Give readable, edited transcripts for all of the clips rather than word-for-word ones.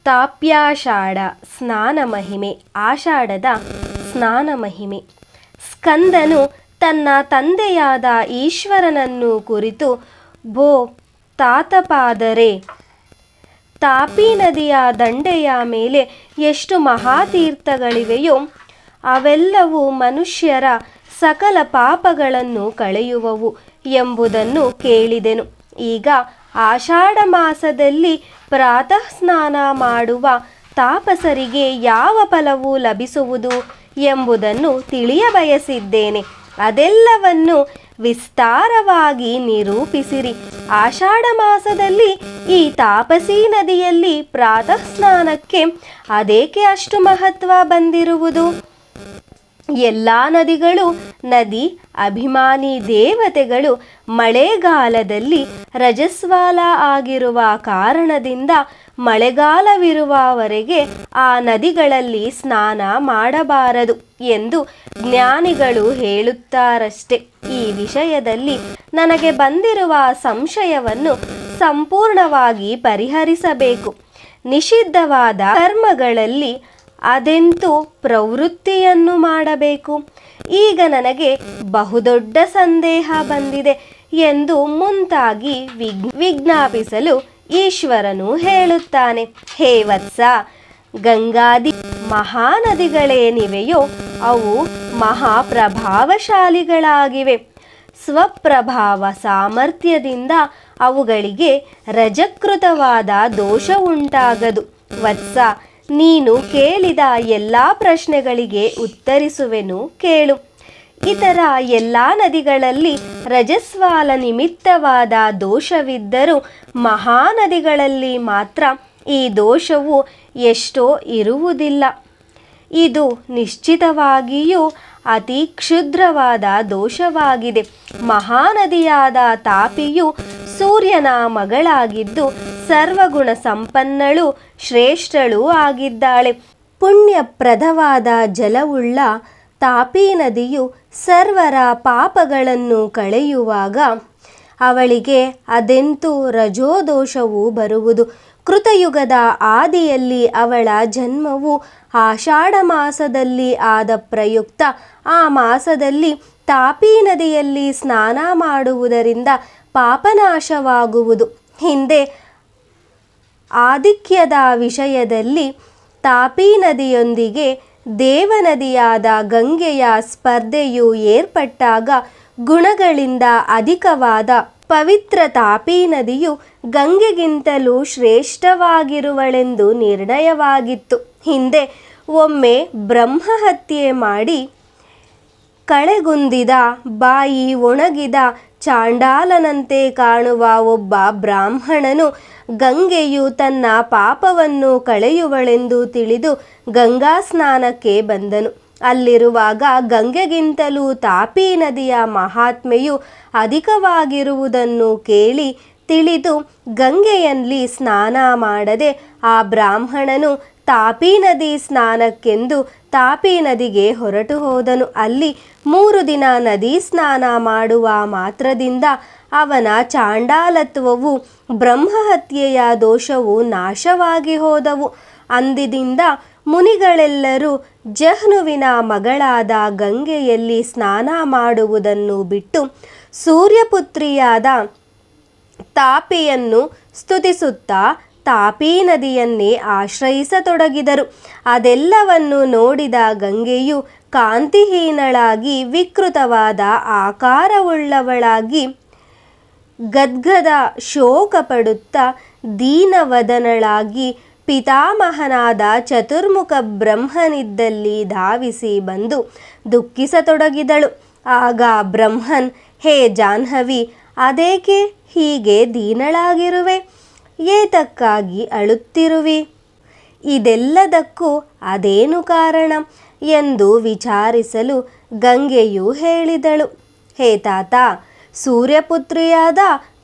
ತಾಪ್ಯಾಷಾಢ ಸ್ನಾನ ಮಹಿಮೆ. ಆಷಾಢದ ಸ್ನಾನ ಮಹಿಮೆ. ಸ್ಕಂದನು ತನ್ನ ತಂದೆಯಾದ ಈಶ್ವರನನ್ನು ಕುರಿತು, ಭೋ ತಾತಪಾದರೆ, ತಾಪಿ ನದಿಯ ದಂಡೆಯ ಮೇಲೆ ಎಷ್ಟು ಮಹಾತೀರ್ಥಗಳಿವೆಯೋ ಅವೆಲ್ಲವೂ ಮನುಷ್ಯರ ಸಕಲ ಪಾಪಗಳನ್ನು ಕಳೆಯುವವು ಎಂಬುದನ್ನು ಕೇಳಿದೆನು. ಈಗ ಆಷಾಢ ಮಾಸದಲ್ಲಿ ಪ್ರಾತಃ ಸ್ನಾನ ಮಾಡುವ ತಾಪಸರಿಗೆ ಯಾವ ಫಲವು ಲಭಿಸುವುದು ಎಂಬುದನ್ನು ತಿಳಿಯಬಯಸಿದ್ದೇನೆ. ಅದೆಲ್ಲವನ್ನು ವಿಸ್ತಾರವಾಗಿ ನಿರೂಪಿಸಿರಿ. ಆಷಾಢ ಮಾಸದಲ್ಲಿ ಈ ತಾಪಸಿ ನದಿಯಲ್ಲಿ ಪ್ರಾತಃ ಸ್ನಾನಕ್ಕೆ ಅದೇಕೆ ಅಷ್ಟು ಮಹತ್ವ ಬಂದಿರುವುದು? ಎಲ್ಲ ನದಿಗಳು, ನದಿ ಅಭಿಮಾನಿ ದೇವತೆಗಳು ಮಳೆಗಾಲದಲ್ಲಿ ರಜಸ್ವಾಲ ಆಗಿರುವ ಕಾರಣದಿಂದ ಮಳೆಗಾಲವಿರುವವರೆಗೆ ಆ ನದಿಗಳಲ್ಲಿ ಸ್ನಾನ ಮಾಡಬಾರದು ಎಂದು ಜ್ಞಾನಿಗಳು ಹೇಳುತ್ತಾರಷ್ಟೆ. ಈ ವಿಷಯದಲ್ಲಿ ನನಗೆ ಬಂದಿರುವ ಸಂಶಯವನ್ನು ಸಂಪೂರ್ಣವಾಗಿ ಪರಿಹರಿಸಬೇಕು. ನಿಷಿದ್ಧವಾದ ಕರ್ಮಗಳಲ್ಲಿ ಅದೆಂತೂ ಪ್ರವೃತ್ತಿಯನ್ನು ಮಾಡಬೇಕು? ಈಗ ನನಗೆ ಬಹುದೊಡ್ಡ ಸಂದೇಹ ಬಂದಿದೆ ಎಂದು ಮುಂತಾಗಿ ವಿಜ್ಞಾಪಿಸಲು ಈಶ್ವರನು ಹೇಳುತ್ತಾನೆ. ಹೇ ವತ್ಸ, ಗಂಗಾದಿ ಮಹಾನದಿಗಳೇನಿವೆಯೋ ಅವು ಮಹಾಪ್ರಭಾವಶಾಲಿಗಳಾಗಿವೆ. ಸ್ವಪ್ರಭಾವ ಸಾಮರ್ಥ್ಯದಿಂದ ಅವುಗಳಿಗೆ ರಜಕೃತವಾದ ದೋಷ ಉಂಟಾಗದು. ವತ್ಸ, ನೀನು ಕೇಳಿದ ಎಲ್ಲ ಪ್ರಶ್ನೆಗಳಿಗೆ ಉತ್ತರಿಸುವೆನು, ಕೇಳು. ಇತರ ಎಲ್ಲ ನದಿಗಳಲ್ಲಿ ರಜಸ್ವಾಲ ನಿಮಿತ್ತವಾದ ದೋಷವಿದ್ದರೂ ಮಹಾನದಿಗಳಲ್ಲಿ ಮಾತ್ರ ಈ ದೋಷವು ಎಷ್ಟೋ ಇರುವುದಿಲ್ಲ. ಇದು ನಿಶ್ಚಿತವಾಗಿಯೂ ಅತಿ ಕ್ಷುದ್ರವಾದ ದೋಷವಾಗಿದೆ. ಮಹಾನದಿಯಾದ ತಾಪಿಯು ಸೂರ್ಯನ ಮಗಳಾಗಿದ್ದು ಸರ್ವಗುಣ ಸಂಪನ್ನಳು, ಶ್ರೇಷ್ಠಳೂ ಆಗಿದ್ದಾಳೆ. ಪುಣ್ಯಪ್ರದವಾದ ಜಲವುಳ್ಳ ತಾಪಿ ನದಿಯು ಸರ್ವರ ಪಾಪಗಳನ್ನು ಕಳೆಯುವಾಗ ಅವಳಿಗೆ ಅದೆಂತೂ ರಜೋದೋಷವು ಬರುವುದು. ಕೃತಯುಗದ ಆದಿಯಲ್ಲಿ ಅವಳ ಜನ್ಮವು ಆಷಾಢ ಮಾಸದಲ್ಲಿ ಆದ ಪ್ರಯುಕ್ತ ಆ ಮಾಸದಲ್ಲಿ ತಾಪಿ ನದಿಯಲ್ಲಿ ಸ್ನಾನ ಮಾಡುವುದರಿಂದ ಪಾಪನಾಶವಾಗುವುದು. ಹಿಂದೆ ಆಧಿಕ್ಯದ ವಿಷಯದಲ್ಲಿ ತಾಪಿ ನದಿಯೊಂದಿಗೆ ದೇವನದಿಯಾದ ಗಂಗೆಯ ಸ್ಪರ್ಧೆಯು ಏರ್ಪಟ್ಟಾಗ ಗುಣಗಳಿಂದ ಅಧಿಕವಾದ ಪವಿತ್ರ ತಾಪಿ ನದಿಯು ಗಂಗೆಗಿಂತಲೂ ಶ್ರೇಷ್ಠವಾಗಿರುವಳೆಂದು ನಿರ್ಣಯವಾಗಿತ್ತು. ಹಿಂದೆ ಒಮ್ಮೆ ಬ್ರಹ್ಮಹತ್ಯೆ ಮಾಡಿ ಕಳೆಗುಂದಿದ, ಬಾಯಿ ಒಣಗಿದ ಚಾಂಡಾಲನಂತೆ ಕಾಣುವ ಒಬ್ಬ ಬ್ರಾಹ್ಮಣನು ಗಂಗೆಯು ತನ್ನ ಪಾಪವನ್ನು ಕಳೆಯುವಳೆಂದು ತಿಳಿದು ಗಂಗಾ ಸ್ನಾನಕ್ಕೆ ಬಂದನು. ಅಲ್ಲಿರುವಾಗ ಗಂಗೆಗಿಂತಲೂ ತಾಪಿ ನದಿಯ ಮಹಾತ್ಮೆಯು ಅಧಿಕವಾಗಿರುವುದನ್ನು ಕೇಳಿ ತಿಳಿದು ಗಂಗೆಯಲ್ಲಿ ಸ್ನಾನ ಮಾಡದೆ ಆ ಬ್ರಾಹ್ಮಣನು ತಾಪಿ ನದಿ ಸ್ನಾನಕ್ಕೆಂದು ತಾಪಿ ನದಿಗೆ ಹೊರಟು ಹೋದನು. ಅಲ್ಲಿ 3 ದಿನ ನದಿ ಸ್ನಾನ ಮಾಡುವ ಮಾತ್ರದಿಂದ ಅವನ ಚಾಂಡಾಲತ್ವವು, ಬ್ರಹ್ಮಹತ್ಯೆಯ ದೋಷವು ನಾಶವಾಗಿ ಹೋದವು. ಅಂದಿನಿಂದ ಮುನಿಗಳೆಲ್ಲರೂ ಜಹ್ನುವಿನ ಮಗಳಾದ ಗಂಗೆಯಲ್ಲಿ ಸ್ನಾನ ಮಾಡುವುದನ್ನು ಬಿಟ್ಟು ಸೂರ್ಯಪುತ್ರಿಯಾದ ತಾಪಿಯನ್ನು ಸ್ತುತಿಸುತ್ತಾ ತಾಪಿ ನದಿಯನ್ನೇ ಆಶ್ರಯಿಸತೊಡಗಿದರು. ಅದೆಲ್ಲವನ್ನು ನೋಡಿದ ಗಂಗೆಯು ಕಾಂತಿಹೀನಳಾಗಿ ವಿಕೃತವಾದ ಆಕಾರವುಳ್ಳವಳಾಗಿ ಗದ್ಗದ ಶೋಕಪಡುತ್ತಾ ದೀನವದನಳಾಗಿ ಪಿತಾಮಹನಾದ ಚತುರ್ಮುಖ ಬ್ರಹ್ಮನಿದ್ದಲ್ಲಿ ಧಾವಿಸಿ ಬಂದು ದುಃಖಿಸತೊಡಗಿದಳು. ಆಗ ಬ್ರಹ್ಮನ್, ಹೇ ಜಾಹ್ನವಿ, ಅದೇಕೆ ಹೀಗೆ ದೀನಳಾಗಿರುವೆ? ಏತಕ್ಕಾಗಿ ಅಳುತ್ತಿರುವಿ? ಇದೆಲ್ಲದಕ್ಕೂ ಅದೇನು ಕಾರಣ ಎಂದು ವಿಚಾರಿಸಲು ಗಂಗೆಯು ಹೇಳಿದಳು, ಹೇ ತಾತ, ಸೂರ್ಯಪುತ್ರಿಯಾದ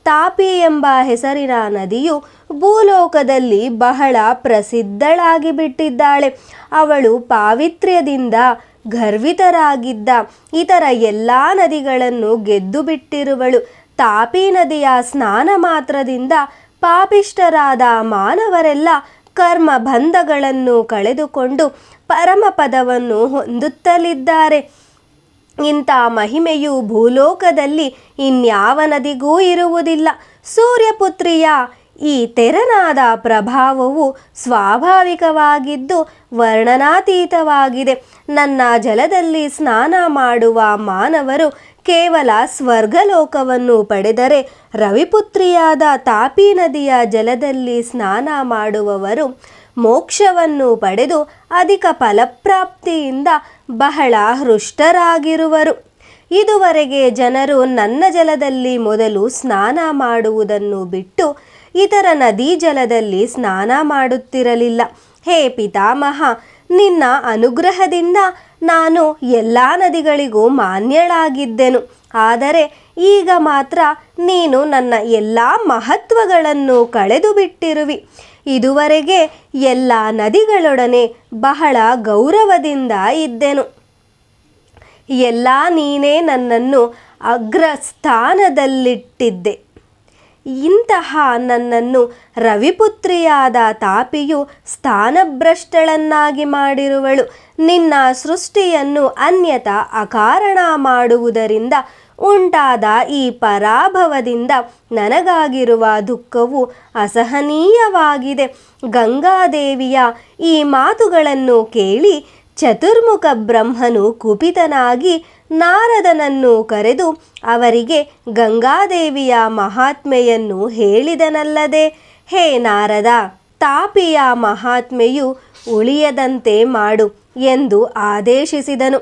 ತಾಪಿ ಎಂಬ ಹೆಸರಿನ ನದಿಯು ಭೂಲೋಕದಲ್ಲಿ ಬಹಳ ಪ್ರಸಿದ್ಧಳಾಗಿ ಬಿಟ್ಟಿದ್ದಾಳೆ. ಅವಳು ಪಾವಿತ್ರ್ಯದಿಂದ ಗರ್ವಿತರಾಗಿದ್ದ ಇತರ ಎಲ್ಲ ನದಿಗಳನ್ನು ಗೆದ್ದು ಬಿಟ್ಟಿರುವಳು. ತಾಪಿ ನದಿಯ ಸ್ನಾನ ಮಾತ್ರದಿಂದ ಪಾಪಿಷ್ಠರಾದ ಮಾನವರೆಲ್ಲ ಕರ್ಮ ಬಂಧಗಳನ್ನು ಕಳೆದುಕೊಂಡು ಪರಮಪದವನ್ನು ಹೊಂದುತ್ತಲಿದ್ದಾರೆ. ಇಂಥ ಮಹಿಮೆಯು ಭೂಲೋಕದಲ್ಲಿ ಇನ್ಯಾವ ನದಿಗೂ ಇರುವುದಿಲ್ಲ. ಸೂರ್ಯಪುತ್ರಿಯ ಈ ತೆರನಾದ ಪ್ರಭಾವವು ಸ್ವಾಭಾವಿಕವಾಗಿದ್ದು ವರ್ಣನಾತೀತವಾಗಿದೆ. ನನ್ನ ಜಲದಲ್ಲಿ ಸ್ನಾನ ಮಾಡುವ ಮಾನವರು ಕೇವಲ ಸ್ವರ್ಗಲೋಕವನ್ನು ಪಡೆದರೆ, ರವಿಪುತ್ರಿಯಾದ ತಾಪಿ ನದಿಯ ಜಲದಲ್ಲಿ ಸ್ನಾನ ಮಾಡುವವರು ಮೋಕ್ಷವನ್ನು ಪಡೆದು ಅಧಿಕ ಫಲಪ್ರಾಪ್ತಿಯಿಂದ ಬಹಳ ಹೃಷ್ಟರಾಗಿರುವರು. ಇದುವರೆಗೆ ಜನರು ನನ್ನ ಜಲದಲ್ಲಿ ಮೊದಲು ಸ್ನಾನ ಮಾಡುವುದನ್ನು ಬಿಟ್ಟು ಇತರ ನದಿ ಜಲದಲ್ಲಿ ಸ್ನಾನ ಮಾಡುತ್ತಿರಲಿಲ್ಲ. ಹೇ ಪಿತಾಮಹ, ನಿನ್ನ ಅನುಗ್ರಹದಿಂದ ನಾನು ಎಲ್ಲ ನದಿಗಳಿಗೂ ಮಾನ್ಯಳಾಗಿದ್ದೆನು. ಆದರೆ ಈಗ ಮಾತ್ರ ನೀನು ನನ್ನ ಎಲ್ಲ ಮಹತ್ವಗಳನ್ನು ಕಳೆದು ಬಿಟ್ಟಿರುವಿ. ಇದುವರೆಗೆ ಎಲ್ಲ ನದಿಗಳೊಡನೆ ಬಹಳ ಗೌರವದಿಂದ ಇದ್ದೆನು. ಎಲ್ಲ ನೀನೇ ನನ್ನನ್ನು ಅಗ್ರಸ್ಥಾನದಲ್ಲಿಟ್ಟಿದ್ದೆ. ಇಂತಹ ನನ್ನನ್ನು ರವಿಪುತ್ರಿಯಾದ ತಾಪಿಯು ಸ್ಥಾನಭ್ರಷ್ಟಳನ್ನಾಗಿ ಮಾಡಿರುವಳು. ನಿನ್ನ ಸೃಷ್ಟಿಯನ್ನು ಅನ್ಯಥಾ ಅಕಾರಣ ಮಾಡುವುದರಿಂದ ಉಂಟಾದ ಈ ಪರಾಭವದಿಂದ ನನಗಾಗಿರುವ ದುಃಖವು ಅಸಹನೀಯವಾಗಿದೆ. ಗಂಗಾದೇವಿಯ ಈ ಮಾತುಗಳನ್ನು ಕೇಳಿ ಚತುರ್ಮುಖ ಬ್ರಹ್ಮನು ಕುಪಿತನಾಗಿ ನಾರದನನ್ನು ಕರೆದು ಅವರಿಗೆ ಗಂಗಾದೇವಿಯ ಮಹಾತ್ಮೆಯನ್ನು ಹೇಳಿದನಲ್ಲದೆ, ಹೇ ನಾರದ, ತಾಪಿಯ ಮಹಾತ್ಮೆಯು ಉಳಿಯದಂತೆ ಮಾಡು ಎಂದು ಆದೇಶಿಸಿದನು.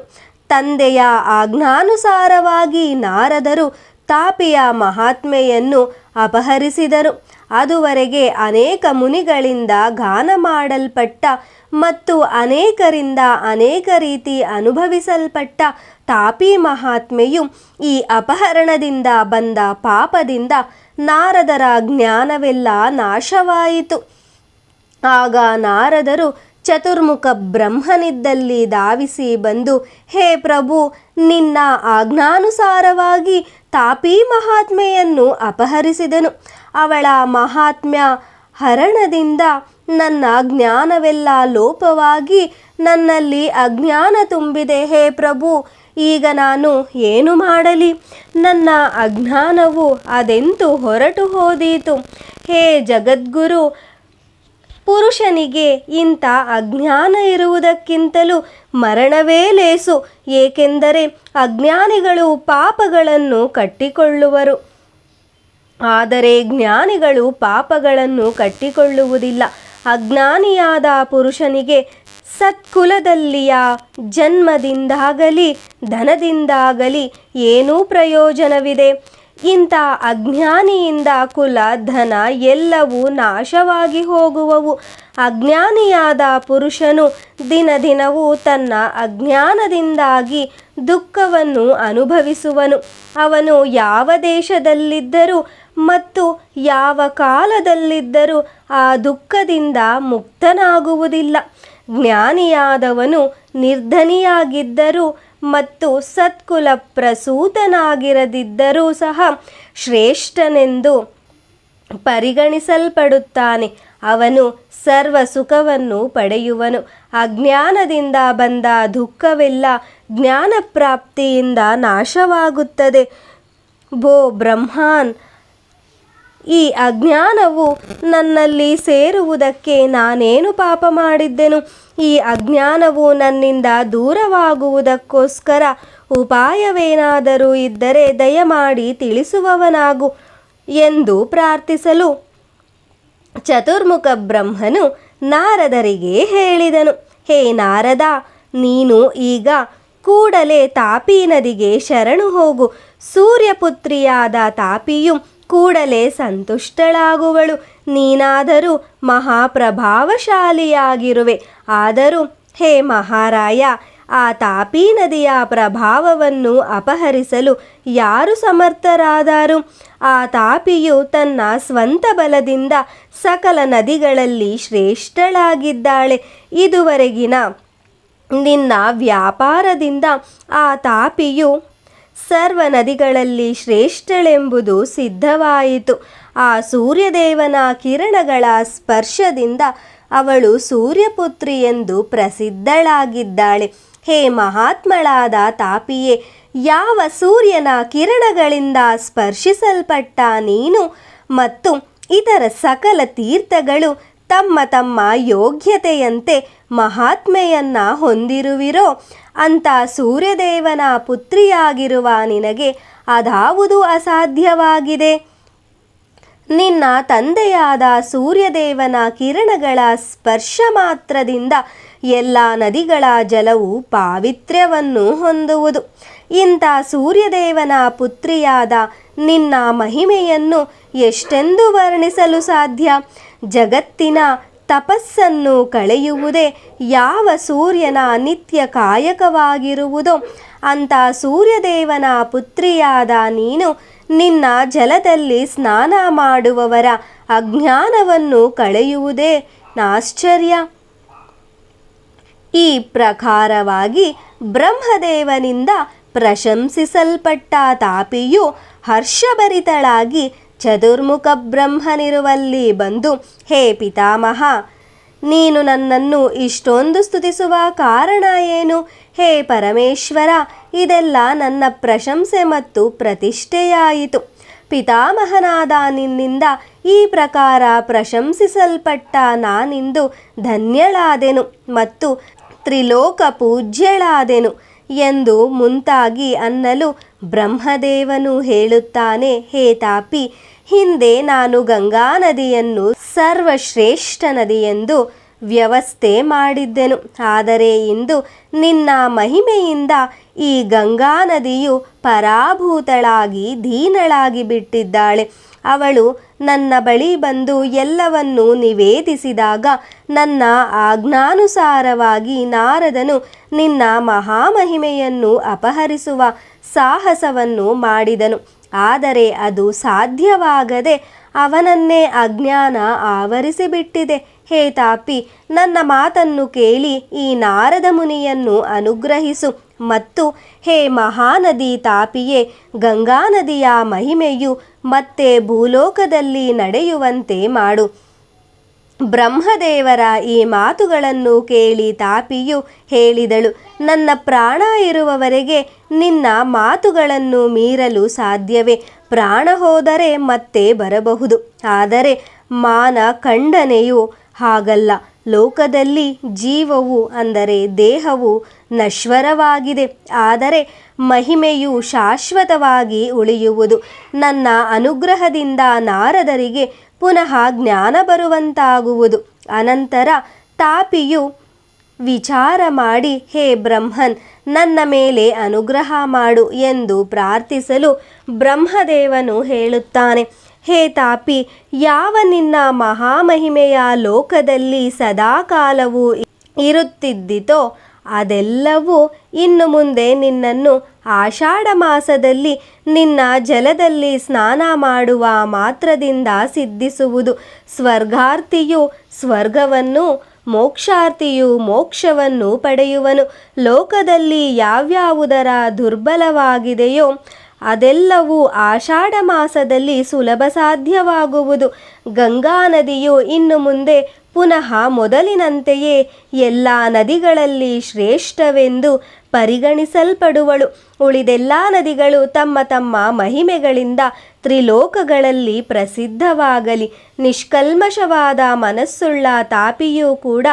ತಂದೆಯ ಆಜ್ಞಾನುಸಾರವಾಗಿ ನಾರದರು ತಾಪಿಯ ಮಹಾತ್ಮೆಯನ್ನು ಅಪಹರಿಸಿದರು. ಅದುವರೆಗೆ ಅನೇಕ ಮುನಿಗಳಿಂದ ಗಾನ ಮಾಡಲ್ಪಟ್ಟ ಮತ್ತು ಅನೇಕರಿಂದ ಅನೇಕ ರೀತಿ ಅನುಭವಿಸಲ್ಪಟ್ಟ ತಾಪಿ ಮಹಾತ್ಮೆಯು ಈ ಅಪಹರಣದಿಂದ ಬಂದ ಪಾಪದಿಂದ ನಾರದರ ಜ್ಞಾನವೆಲ್ಲ ನಾಶವಾಯಿತು. ಆಗ ನಾರದರು ಚತುರ್ಮುಖ ಬ್ರಹ್ಮನಿದ್ದಲ್ಲಿ ಧಾವಿಸಿ ಬಂದು, ಹೇ ಪ್ರಭು, ನಿನ್ನ ಆಜ್ಞಾನುಸಾರವಾಗಿ ತಾಪಿ ಮಹಾತ್ಮೆಯನ್ನು ಅಪಹರಿಸಿದನು. ಅವಳ ಮಹಾತ್ಮ್ಯ ಹರಣದಿಂದ ನನ್ನ ಜ್ಞಾನವೆಲ್ಲ ಲೋಪವಾಗಿ ನನ್ನಲ್ಲಿ ಅಜ್ಞಾನ ತುಂಬಿದೆ. ಹೇ ಪ್ರಭು, ಈಗ ನಾನು ಏನು ಮಾಡಲಿ? ನನ್ನ ಅಜ್ಞಾನವು ಅದೆಂತೂ ಹೊರಟು ಹೋದೀತು. ಹೇ ಜಗದ್ಗುರು, ಪುರುಷನಿಗೆ ಇಂಥ ಅಜ್ಞಾನ ಇರುವುದಕ್ಕಿಂತಲೂ ಮರಣವೇ ಲೇಸು. ಏಕೆಂದರೆ ಅಜ್ಞಾನಿಗಳು ಪಾಪಗಳನ್ನು ಕಟ್ಟಿಕೊಳ್ಳುವರು, ಆದರೆ ಜ್ಞಾನಿಗಳು ಪಾಪಗಳನ್ನು ಕಟ್ಟಿಕೊಳ್ಳುವುದಿಲ್ಲ. ಅಜ್ಞಾನಿಯಾದ ಪುರುಷನಿಗೆ ಸತ್ಕುಲದಲ್ಲಿಯ ಜನ್ಮದಿಂದಾಗಲಿ ಧನದಿಂದಾಗಲಿ ಏನೂ ಪ್ರಯೋಜನವಿದೆ? ಇಂಥ ಅಜ್ಞಾನಿಯಿಂದ ಕುಲ, ಧನ ಎಲ್ಲವೂ ನಾಶವಾಗಿ ಹೋಗುವವು. ಅಜ್ಞಾನಿಯಾದ ಪುರುಷನು ದಿನ ದಿನವೂ ತನ್ನ ಅಜ್ಞಾನದಿಂದಾಗಿ ದುಃಖವನ್ನು ಅನುಭವಿಸುವನು. ಅವನು ಯಾವ ದೇಶದಲ್ಲಿದ್ದರೂ ಮತ್ತು ಯಾವ ಕಾಲದಲ್ಲಿದ್ದರೂ ಆ ದುಃಖದಿಂದ ಮುಕ್ತನಾಗುವುದಿಲ್ಲ. ಜ್ಞಾನಿಯಾದವನು ನಿರ್ಧನಿಯಾಗಿದ್ದರೂ ಮತ್ತು ಸತ್ಕುಲ ಪ್ರಸೂತನಾಗಿರದಿದ್ದರೂ ಸಹ ಶ್ರೇಷ್ಠನೆಂದು ಪರಿಗಣಿಸಲ್ಪಡುತ್ತಾನೆ. ಅವನು ಸರ್ವ ಸುಖವನ್ನು ಪಡೆಯುವನು. ಅಜ್ಞಾನದಿಂದ ಬಂದ ದುಃಖವೆಲ್ಲ ಜ್ಞಾನಪ್ರಾಪ್ತಿಯಿಂದ ನಾಶವಾಗುತ್ತದೆ. ಭೋ ಬ್ರಹ್ಮಾನ್, ಈ ಅಜ್ಞಾನವು ನನ್ನಲ್ಲಿ ಸೇರುವುದಕ್ಕೆ ನಾನೇನು ಪಾಪ ಮಾಡಿದ್ದೆನು? ಈ ಅಜ್ಞಾನವು ನನ್ನಿಂದ ದೂರವಾಗುವುದಕ್ಕೋಸ್ಕರ ಉಪಾಯವೇನಾದರೂ ಇದ್ದರೆ ದಯಮಾಡಿ ತಿಳಿಸುವವನಾಗು ಎಂದು ಪ್ರಾರ್ಥಿಸಲು ಚತುರ್ಮುಖ ಬ್ರಹ್ಮನು ನಾರದರಿಗೆ ಹೇಳಿದನು. ಹೇ ನಾರದ, ನೀನು ಈಗ ಕೂಡಲೇ ತಾಪಿ ನದಿಗೆ ಶರಣು ಹೋಗು. ಸೂರ್ಯಪುತ್ರಿಯಾದ ತಾಪಿಯು ಕೂಡಲೇ ಸಂತುಷ್ಟಳಾಗುವಳು. ನೀನಾದರೂ ಮಹಾಪ್ರಭಾವಶಾಲಿಯಾಗಿರುವೆ. ಆದರೂ ಹೇ ಮಹಾರಾಯ, ಆ ತಾಪಿ ನದಿಯ ಪ್ರಭಾವವನ್ನು ಅಪಹರಿಸಲು ಯಾರು ಸಮರ್ಥರಾದರು? ಆ ತಾಪಿಯು ತನ್ನ ಸ್ವಂತ ಬಲದಿಂದ ಸಕಲ ನದಿಗಳಲ್ಲಿ ಶ್ರೇಷ್ಠಳಾಗಿದ್ದಾಳೆ. ಇದುವರೆಗಿನ ನಿನ್ನ ವ್ಯಾಪಾರದಿಂದ ಆ ತಾಪಿಯು ಸರ್ವ ನದಿಗಳಲ್ಲಿ ಶ್ರೇಷ್ಠಳೆಂಬುದು ಸಿದ್ಧವಾಯಿತು. ಆ ಸೂರ್ಯದೇವನ ಕಿರಣಗಳ ಸ್ಪರ್ಶದಿಂದ ಅವಳು ಸೂರ್ಯಪುತ್ರಿ ಎಂದು ಪ್ರಸಿದ್ಧಳಾಗಿದ್ದಾಳೆ. ಹೇ ಮಹಾತ್ಮಳಾದ ತಾಪಿಯೇ, ಯಾವ ಸೂರ್ಯನ ಕಿರಣಗಳಿಂದ ಸ್ಪರ್ಶಿಸಲ್ಪಟ್ಟ ನೀನು ಮತ್ತು ಇತರ ಸಕಲ ತೀರ್ಥಗಳು ತಮ್ಮ ತಮ್ಮ ಯೋಗ್ಯತೆಯಂತೆ ಮಹಾತ್ಮೆಯನ್ನ ಹೊಂದಿರುವಿರೋ ಅಂತ ಸೂರ್ಯದೇವನ ಪುತ್ರಿಯಾಗಿರುವ ನಿನಗೆ ಅದಾವುದು ಅಸಾಧ್ಯವಾಗಿದೆ? ನಿನ್ನ ತಂದೆಯಾದ ಸೂರ್ಯದೇವನ ಕಿರಣಗಳ ಸ್ಪರ್ಶ ಮಾತ್ರದಿಂದ ಎಲ್ಲ ನದಿಗಳ ಜಲವು ಪಾವಿತ್ರ್ಯವನ್ನು ಹೊಂದುವುದು. ಇಂಥ ಸೂರ್ಯದೇವನ ಪುತ್ರಿಯಾದ ನಿನ್ನ ಮಹಿಮೆಯನ್ನು ಎಷ್ಟೆಂದು ವರ್ಣಿಸಲು ಸಾಧ್ಯ? ಜಗತ್ತಿನ ತಪಸ್ಸನ್ನು ಕಳೆಯುವುದೇ ಯಾವ ಸೂರ್ಯನ ನಿತ್ಯ ಕಾಯಕವಾಗಿರುವುದೋ ಅಂಥ ಸೂರ್ಯದೇವನ ಪುತ್ರಿಯಾದ ನೀನು ನಿನ್ನ ಜಲದಲ್ಲಿ ಸ್ನಾನ ಮಾಡುವವರ ಅಜ್ಞಾನವನ್ನು ಕಳೆಯುವುದೇ ಆಶ್ಚರ್ಯ. ಈ ಪ್ರಕಾರವಾಗಿ ಬ್ರಹ್ಮದೇವನಿಂದ ಪ್ರಶಂಸಿಸಲ್ಪಟ್ಟ ತಾಪಿಯು ಹರ್ಷಭರಿತಳಾಗಿ ಚತುರ್ಮುಖ ಬ್ರಹ್ಮನಿರುವಲ್ಲಿ ಬಂದು, ಹೇ ಪಿತಾಮಹ, ನೀನು ನನ್ನನ್ನು ಇಷ್ಟೊಂದು ಸ್ತುತಿಸುವ ಕಾರಣ ಏನು? ಹೇ ಪರಮೇಶ್ವರ, ಇದೆಲ್ಲ ನನ್ನ ಪ್ರಶಂಸೆ ಮತ್ತು ಪ್ರತಿಷ್ಠೆಯಾಯಿತು. ಪಿತಾಮಹನಾದ ನಿನ್ನಿಂದ ಈ ಪ್ರಕಾರ ಪ್ರಶಂಸಿಸಲ್ಪಟ್ಟ ನಾನಿಂದು ಧನ್ಯಳಾದೆನು ಮತ್ತು ತ್ರಿಲೋಕ ಪೂಜ್ಯಳಾದೆನು ಎಂದು ಮುಂತಾಗಿ ಅನ್ನಲು ಬ್ರಹ್ಮದೇವನು ಹೇಳುತ್ತಾನೆ, ಹೇ ತಾಪಿ, ಹಿಂದೆ ನಾನು ಗಂಗಾ ನದಿಯನ್ನು ಸರ್ವಶ್ರೇಷ್ಠ ನದಿಯೆಂದು ವ್ಯವಸ್ಥೆ ಮಾಡಿದ್ದೆನು. ಆದರೆ ಇಂದು ನಿನ್ನ ಮಹಿಮೆಯಿಂದ ಈ ಗಂಗಾ ನದಿಯು ಪರಾಭೂತಳಾಗಿ ದೀನಳಾಗಿ ಬಿಟ್ಟಿದ್ದಾಳೆ. ಅವಳು ನನ್ನ ಬಳಿ ಬಂದು ಎಲ್ಲವನ್ನೂ ನಿವೇದಿಸಿದಾಗ ನನ್ನ ಆಜ್ಞಾನುಸಾರವಾಗಿ ನಾರದನು ನಿನ್ನ ಮಹಾಮಹಿಮೆಯನ್ನು ಅಪಹರಿಸುವ ಸಾಹಸವನ್ನು ಮಾಡಿದನು. ಆದರೆ ಅದು ಸಾಧ್ಯವಾಗದೆ ಅವನನ್ನೇ ಅಜ್ಞಾನ ಆವರಿಸಿಬಿಟ್ಟಿದೆ. ಹೇ ತಾಪಿ, ನನ್ನ ಮಾತನ್ನು ಕೇಳಿ ಈ ನಾರದ ಮುನಿಯನ್ನು ಅನುಗ್ರಹಿಸು ಮತ್ತು ಹೇ ಮಹಾನದಿ ತಾಪಿಯೇ, ಗಂಗಾ ನದಿಯ ಮಹಿಮೆಯು ಮತ್ತೆ ಭೂಲೋಕದಲ್ಲಿ ನಡೆಯುವಂತೆ ಮಾಡು. ಬ್ರಹ್ಮದೇವರ ಈ ಮಾತುಗಳನ್ನು ಕೇಳಿ ತಾಪಿಯು ಹೇಳಿದಳು, ನನ್ನ ಪ್ರಾಣ ಇರುವವರೆಗೆ ನಿನ್ನ ಮಾತುಗಳನ್ನು ಮೀರಲು ಸಾಧ್ಯವೇ? ಪ್ರಾಣ ಹೋದರೆ ಮತ್ತೆ ಬರಬಹುದು, ಆದರೆ ಮಾನ ಖಂಡನೆಯು ಹಾಗಲ್ಲ. ಲೋಕದಲ್ಲಿ ಜೀವವು ಅಂದರೆ ದೇಹವು ನಶ್ವರವಾಗಿದೆ, ಆದರೆ ಮಹಿಮೆಯು ಶಾಶ್ವತವಾಗಿ ಉಳಿಯುವುದು. ನನ್ನ ಅನುಗ್ರಹದಿಂದ ನಾರದರಿಗೆ ಪುನಃ ಜ್ಞಾನ ಬರುವಂತಾಗುವುದು. ಅನಂತರ ತಾಪಿಯು ವಿಚಾರ ಮಾಡಿ, ಹೇ ಬ್ರಹ್ಮನ್, ನನ್ನ ಮೇಲೆ ಅನುಗ್ರಹ ಮಾಡು ಎಂದು ಪ್ರಾರ್ಥಿಸಲು ಬ್ರಹ್ಮದೇವನು ಹೇಳುತ್ತಾನೆ, ಹೇ ತಾಪಿ, ಯಾವ ನಿನ್ನ ಮಹಾಮಹಿಮೆಯ ಲೋಕದಲ್ಲಿ ಸದಾಕಾಲವೂ ಇರುತ್ತಿದ್ದಿತೋ ಅದೆಲ್ಲವೂ ಇನ್ನು ಮುಂದೆ ನಿನ್ನನ್ನು ಆಷಾಢ ಮಾಸದಲ್ಲಿ ನಿನ್ನ ಜಲದಲ್ಲಿ ಸ್ನಾನ ಮಾಡುವ ಮಾತ್ರದಿಂದ ಸಿದ್ಧಿಸುವುದು. ಸ್ವರ್ಗಾರ್ಥಿಯು ಸ್ವರ್ಗವನ್ನು, ಮೋಕ್ಷಾರ್ಥಿಯು ಮೋಕ್ಷವನ್ನು ಪಡೆಯುವನು. ಲೋಕದಲ್ಲಿ ಯಾವ್ಯಾವುದರ ದುರ್ಬಲವಾಗಿದೆಯೋ ಅದೆಲ್ಲವೂ ಆಷಾಢ ಮಾಸದಲ್ಲಿ ಸುಲಭ ಸಾಧ್ಯವಾಗುವುದು. ಗಂಗಾ ನದಿಯು ಇನ್ನು ಮುಂದೆ ಪುನಃ ಮೊದಲಿನಂತೆಯೇ ಎಲ್ಲ ನದಿಗಳಲ್ಲಿ ಶ್ರೇಷ್ಠವೆಂದು ಪರಿಗಣಿಸಲ್ಪಡುವಳು. ಉಳಿದೆಲ್ಲ ನದಿಗಳು ತಮ್ಮ ತಮ್ಮ ಮಹಿಮೆಗಳಿಂದ ತ್ರಿಲೋಕಗಳಲ್ಲಿ ಪ್ರಸಿದ್ಧವಾಗಲಿ. ನಿಷ್ಕಲ್ಮಶವಾದ ಮನಸ್ಸುಳ್ಳ ತಾಪಿಯೂ ಕೂಡ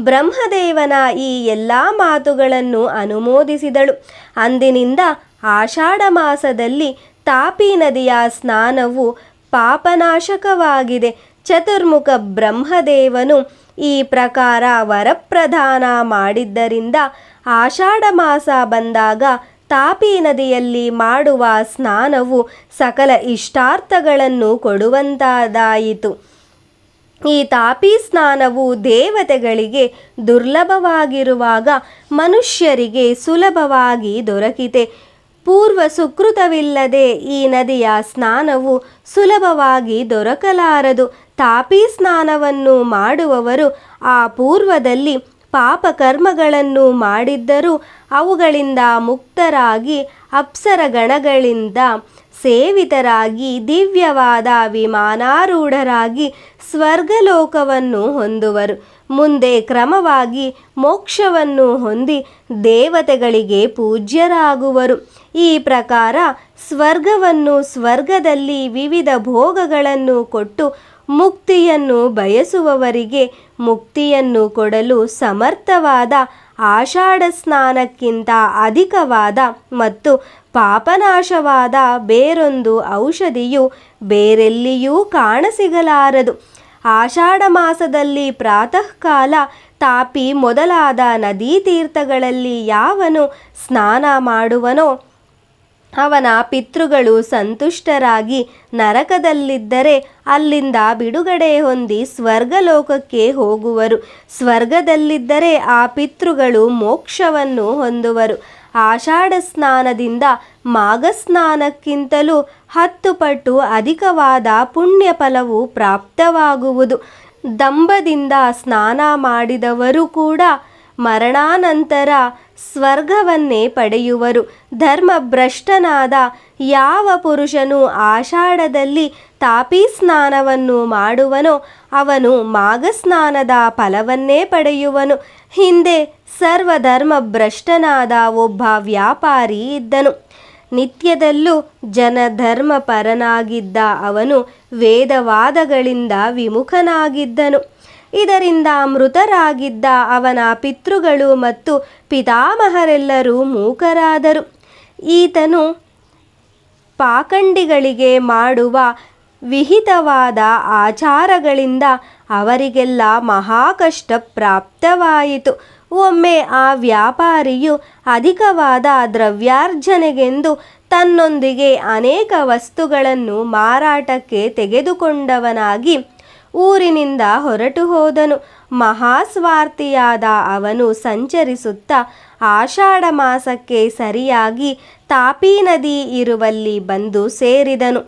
ಬ್ರಹ್ಮದೇವನ ಈ ಎಲ್ಲ ಮಾತುಗಳನ್ನು ಅನುಮೋದಿಸಿದಳು. ಅಂದಿನಿಂದ ಆಷಾಢ ಮಾಸದಲ್ಲಿ ತಾಪಿ ನದಿಯ ಸ್ನಾನವು ಪಾಪನಾಶಕವಾಗಿದೆ. ಚತುರ್ಮುಖ ಬ್ರಹ್ಮದೇವನು ಈ ಪ್ರಕಾರ ವರಪ್ರದಾನ ಮಾಡಿದ್ದರಿಂದ ಆಷಾಢ ಮಾಸ ಬಂದಾಗ ತಾಪಿ ನದಿಯಲ್ಲಿ ಮಾಡುವ ಸ್ನಾನವು ಸಕಲ ಇಷ್ಟಾರ್ಥಗಳನ್ನು ಕೊಡುವಂತಾದಾಯಿತು. ಈ ತಾಪಿ ಸ್ನಾನವು ದೇವತೆಗಳಿಗೆ ದುರ್ಲಭವಾಗಿರುವಾಗ ಮನುಷ್ಯರಿಗೆ ಸುಲಭವಾಗಿ ದೊರಕಿತೆ. ಪೂರ್ವ ಸುಕೃತವಿಲ್ಲದೆ ಈ ನದಿಯ ಸ್ನಾನವು ಸುಲಭವಾಗಿ ದೊರಕಲಾರದು. ತಾಪಿ ಸ್ನಾನವನ್ನು ಮಾಡುವವರು ಆ ಪೂರ್ವದಲ್ಲಿ ಪಾಪಕರ್ಮಗಳನ್ನು ಮಾಡಿದ್ದರೂ ಅವುಗಳಿಂದ ಮುಕ್ತರಾಗಿ ಅಪ್ಸರಗಣಗಳಿಂದ ಸೇವಿತರಾಗಿ ದಿವ್ಯವಾದ ವಿಮಾನಾರೂಢರಾಗಿ ಸ್ವರ್ಗಲೋಕವನ್ನು ಹೊಂದುವರು. ಮುಂದೆ ಕ್ರಮವಾಗಿ ಮೋಕ್ಷವನ್ನು ಹೊಂದಿ ದೇವತೆಗಳಿಗೆ ಪೂಜ್ಯರಾಗುವರು. ಈ ಪ್ರಕಾರ ಸ್ವರ್ಗದಲ್ಲಿ ವಿವಿಧ ಭೋಗಗಳನ್ನು ಕೊಟ್ಟು ಮುಕ್ತಿಯನ್ನು ಬಯಸುವವರಿಗೆ ಮುಕ್ತಿಯನ್ನು ಕೊಡಲು ಸಮರ್ಥವಾದ ಆಷಾಢ ಸ್ನಾನಕ್ಕಿಂತ ಅಧಿಕವಾದ ಮತ್ತು ಪಾಪನಾಶವಾದ ಬೇರೊಂದು ಔಷಧಿಯು ಬೇರೆಲ್ಲಿಯೂ ಕಾಣಸಿಗಲಾರದು. ಆಷಾಢ ಮಾಸದಲ್ಲಿ ಪ್ರಾತಃ ಕಾಲ ತಾಪಿ ಮೊದಲಾದ ನದೀ ತೀರ್ಥಗಳಲ್ಲಿ ಯಾವನು ಸ್ನಾನ ಮಾಡುವನೋ ಅವನ ಪಿತೃಗಳು ಸಂತುಷ್ಟರಾಗಿ ನರಕದಲ್ಲಿದ್ದರೆ ಅಲ್ಲಿಂದ ಬಿಡುಗಡೆ ಹೊಂದಿ ಸ್ವರ್ಗಲೋಕಕ್ಕೆ ಹೋಗುವರು. ಸ್ವರ್ಗದಲ್ಲಿದ್ದರೆ ಆ ಪಿತೃಗಳು ಮೋಕ್ಷವನ್ನು ಹೊಂದುವರು. ಆಷಾಢ ಸ್ನಾನದಿಂದ ಮಾಘಸ್ನಾನಕ್ಕಿಂತಲೂ 10 ಪಟ್ಟು ಅಧಿಕವಾದ ಪುಣ್ಯ ಫಲವು ಪ್ರಾಪ್ತವಾಗುವುದು. ದಂಭದಿಂದ ಸ್ನಾನ ಮಾಡಿದವರು ಕೂಡ ಮರಣಾನಂತರ ಸ್ವರ್ಗವನ್ನೇ ಪಡೆಯುವರು. ಧರ್ಮಭ್ರಷ್ಟನಾದ ಯಾವ ಪುರುಷನು ಆಷಾಢದಲ್ಲಿ ತಾಪಿ ಸ್ನಾನವನ್ನು ಮಾಡುವನೋ ಅವನು ಮಾಘಸ್ನಾನದ ಫಲವನ್ನೇ ಪಡೆಯುವನು. ಹಿಂದೆ ಸರ್ವಧರ್ಮಭ್ರಷ್ಟನಾದ ಒಬ್ಬ ವ್ಯಾಪಾರಿ ಇದ್ದನು. ನಿತ್ಯದಲ್ಲೂ ಜನಧರ್ಮಪರನಾಗಿದ್ದ ಅವನು ವೇದವಾದಗಳಿಂದ ವಿಮುಖನಾಗಿದ್ದನು. ಇದರಿಂದ ಮೃತರಾಗಿದ್ದ ಅವನ ಪಿತೃಗಳು ಮತ್ತು ಪಿತಾಮಹರೆಲ್ಲರೂ ಮೂಕರಾದರು. ಈತನು ಪಾಖಂಡಿಗಳಿಗೆ ಮಾಡುವ ವಿಹಿತವಾದ ಆಚಾರಗಳಿಂದ ಅವರಿಗೆಲ್ಲ ಮಹಾಕಷ್ಟ ಪ್ರಾಪ್ತವಾಯಿತು. ಒಮ್ಮೆ ಆ ವ್ಯಾಪಾರಿಯು ಅಧಿಕವಾದ ದ್ರವ್ಯಾರ್ಜನೆಗೆಂದು ತನ್ನೊಂದಿಗೆ ಅನೇಕ ವಸ್ತುಗಳನ್ನು ಮಾರಾಟಕ್ಕೆ ತೆಗೆದುಕೊಂಡವನಾಗಿ ಊರಿನಿಂದ ಹೊರಟು ಹೋದನು. ಮಹಾಸ್ವಾರ್ಥಿಯಾದ ಅವನು ಸಂಚರಿಸುತ್ತಾ ಆಷಾಢ ಮಾಸಕ್ಕೆ ಸರಿಯಾಗಿ ತಾಪಿ ನದಿ ಇರುವಲ್ಲಿ ಬಂದು ಸೇರಿದನು.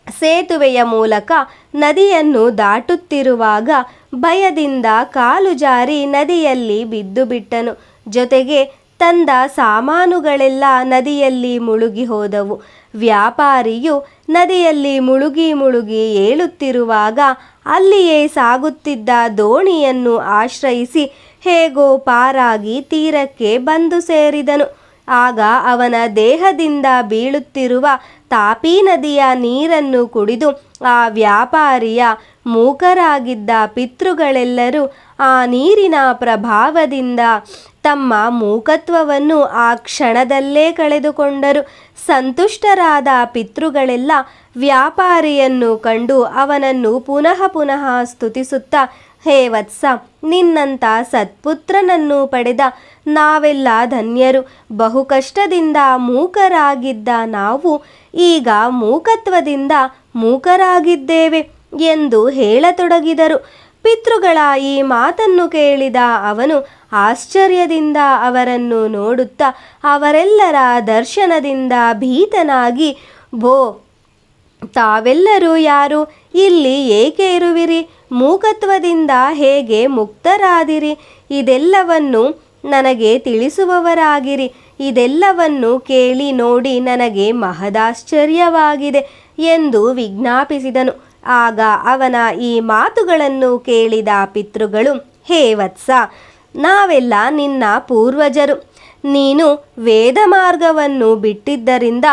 ಸೇತುವೆಯ ಮೂಲಕ ನದಿಯನ್ನು ದಾಟುತ್ತಿರುವಾಗ ಭಯದಿಂದ ಕಾಲು ಜಾರಿ ನದಿಯಲ್ಲಿ ಬಿದ್ದು ಬಿಟ್ಟನು. ಜೊತೆಗೆ ತಂದ ಸಾಮಾನುಗಳೆಲ್ಲ ನದಿಯಲ್ಲಿ ಮುಳುಗಿ ಹೋದವು. ವ್ಯಾಪಾರಿಯು ನದಿಯಲ್ಲಿ ಮುಳುಗಿ ಏಳುತ್ತಿರುವಾಗ ಅಲ್ಲಿಯೇ ಸಾಗುತ್ತಿದ್ದ ದೋಣಿಯನ್ನು ಆಶ್ರಯಿಸಿ ಹೇಗೋ ಪಾರಾಗಿ ತೀರಕ್ಕೆ ಬಂದು ಸೇರಿದನು. ಆಗ ಅವನ ದೇಹದಿಂದ ಬೀಳುತ್ತಿರುವ ತಾಪಿ ನದಿಯ ನೀರನ್ನು ಕುಡಿದು ಆ ವ್ಯಾಪಾರಿಯ ಮೂಕರಾಗಿದ್ದ ಪಿತೃಗಳೆಲ್ಲರೂ ಆ ನೀರಿನ ಪ್ರಭಾವದಿಂದ ತಮ್ಮ ಮೂಕತ್ವವನ್ನು ಆ ಕ್ಷಣದಲ್ಲೇ ಕಳೆದುಕೊಂಡರು. ಸಂತುಷ್ಟರಾದ ಪಿತೃಗಳೆಲ್ಲ ವ್ಯಾಪಾರಿಯನ್ನು ಕಂಡು ಅವನನ್ನು ಪುನಃ ಸ್ತುತಿಸುತ್ತಾ, ಹೇ ವತ್ಸ, ನಿನ್ನಂಥ ಸತ್ಪುತ್ರನನ್ನು ಪಡೆದ ನಾವೆಲ್ಲ ಧನ್ಯರು. ಬಹು ಕಷ್ಟದಿಂದ ಮೂಕರಾಗಿದ್ದ ನಾವು ಈಗ ಮೂಕತ್ವದಿಂದ ಮೂಕರಾಗಿದ್ದೇವೆ ಎಂದು ಹೇಳತೊಡಗಿದರು. ಪಿತೃಗಳ ಈ ಮಾತನ್ನು ಕೇಳಿದ ಅವನು ಆಶ್ಚರ್ಯದಿಂದ ಅವರನ್ನು ನೋಡುತ್ತಾ ಅವರೆಲ್ಲರ ದರ್ಶನದಿಂದ ಭೀತನಾಗಿ, ಭೋ, ತಾವೆಲ್ಲರೂ ಯಾರು? ಇಲ್ಲಿ ಏಕೆ ಇರುವಿರಿ? ಮೂಕತ್ವದಿಂದ ಹೇಗೆ ಮುಕ್ತರಾದಿರಿ? ಇದೆಲ್ಲವನ್ನು ನನಗೆ ತಿಳಿಸುವವರಾಗಿರಿ. ಇದೆಲ್ಲವನ್ನು ಕೇಳಿ ನೋಡಿ ನನಗೆ ಮಹದಾಶ್ಚರ್ಯವಾಗಿದೆ ಎಂದು ವಿಜ್ಞಾಪಿಸಿದನು. ಆಗ ಅವನ ಈ ಮಾತುಗಳನ್ನು ಕೇಳಿದ ಪಿತೃಗಳು, ಹೇ ವತ್ಸ, ನಾವೆಲ್ಲ ನಿನ್ನ ಪೂರ್ವಜರು. ನೀನು ವೇದ ಮಾರ್ಗವನ್ನು ಬಿಟ್ಟಿದ್ದರಿಂದ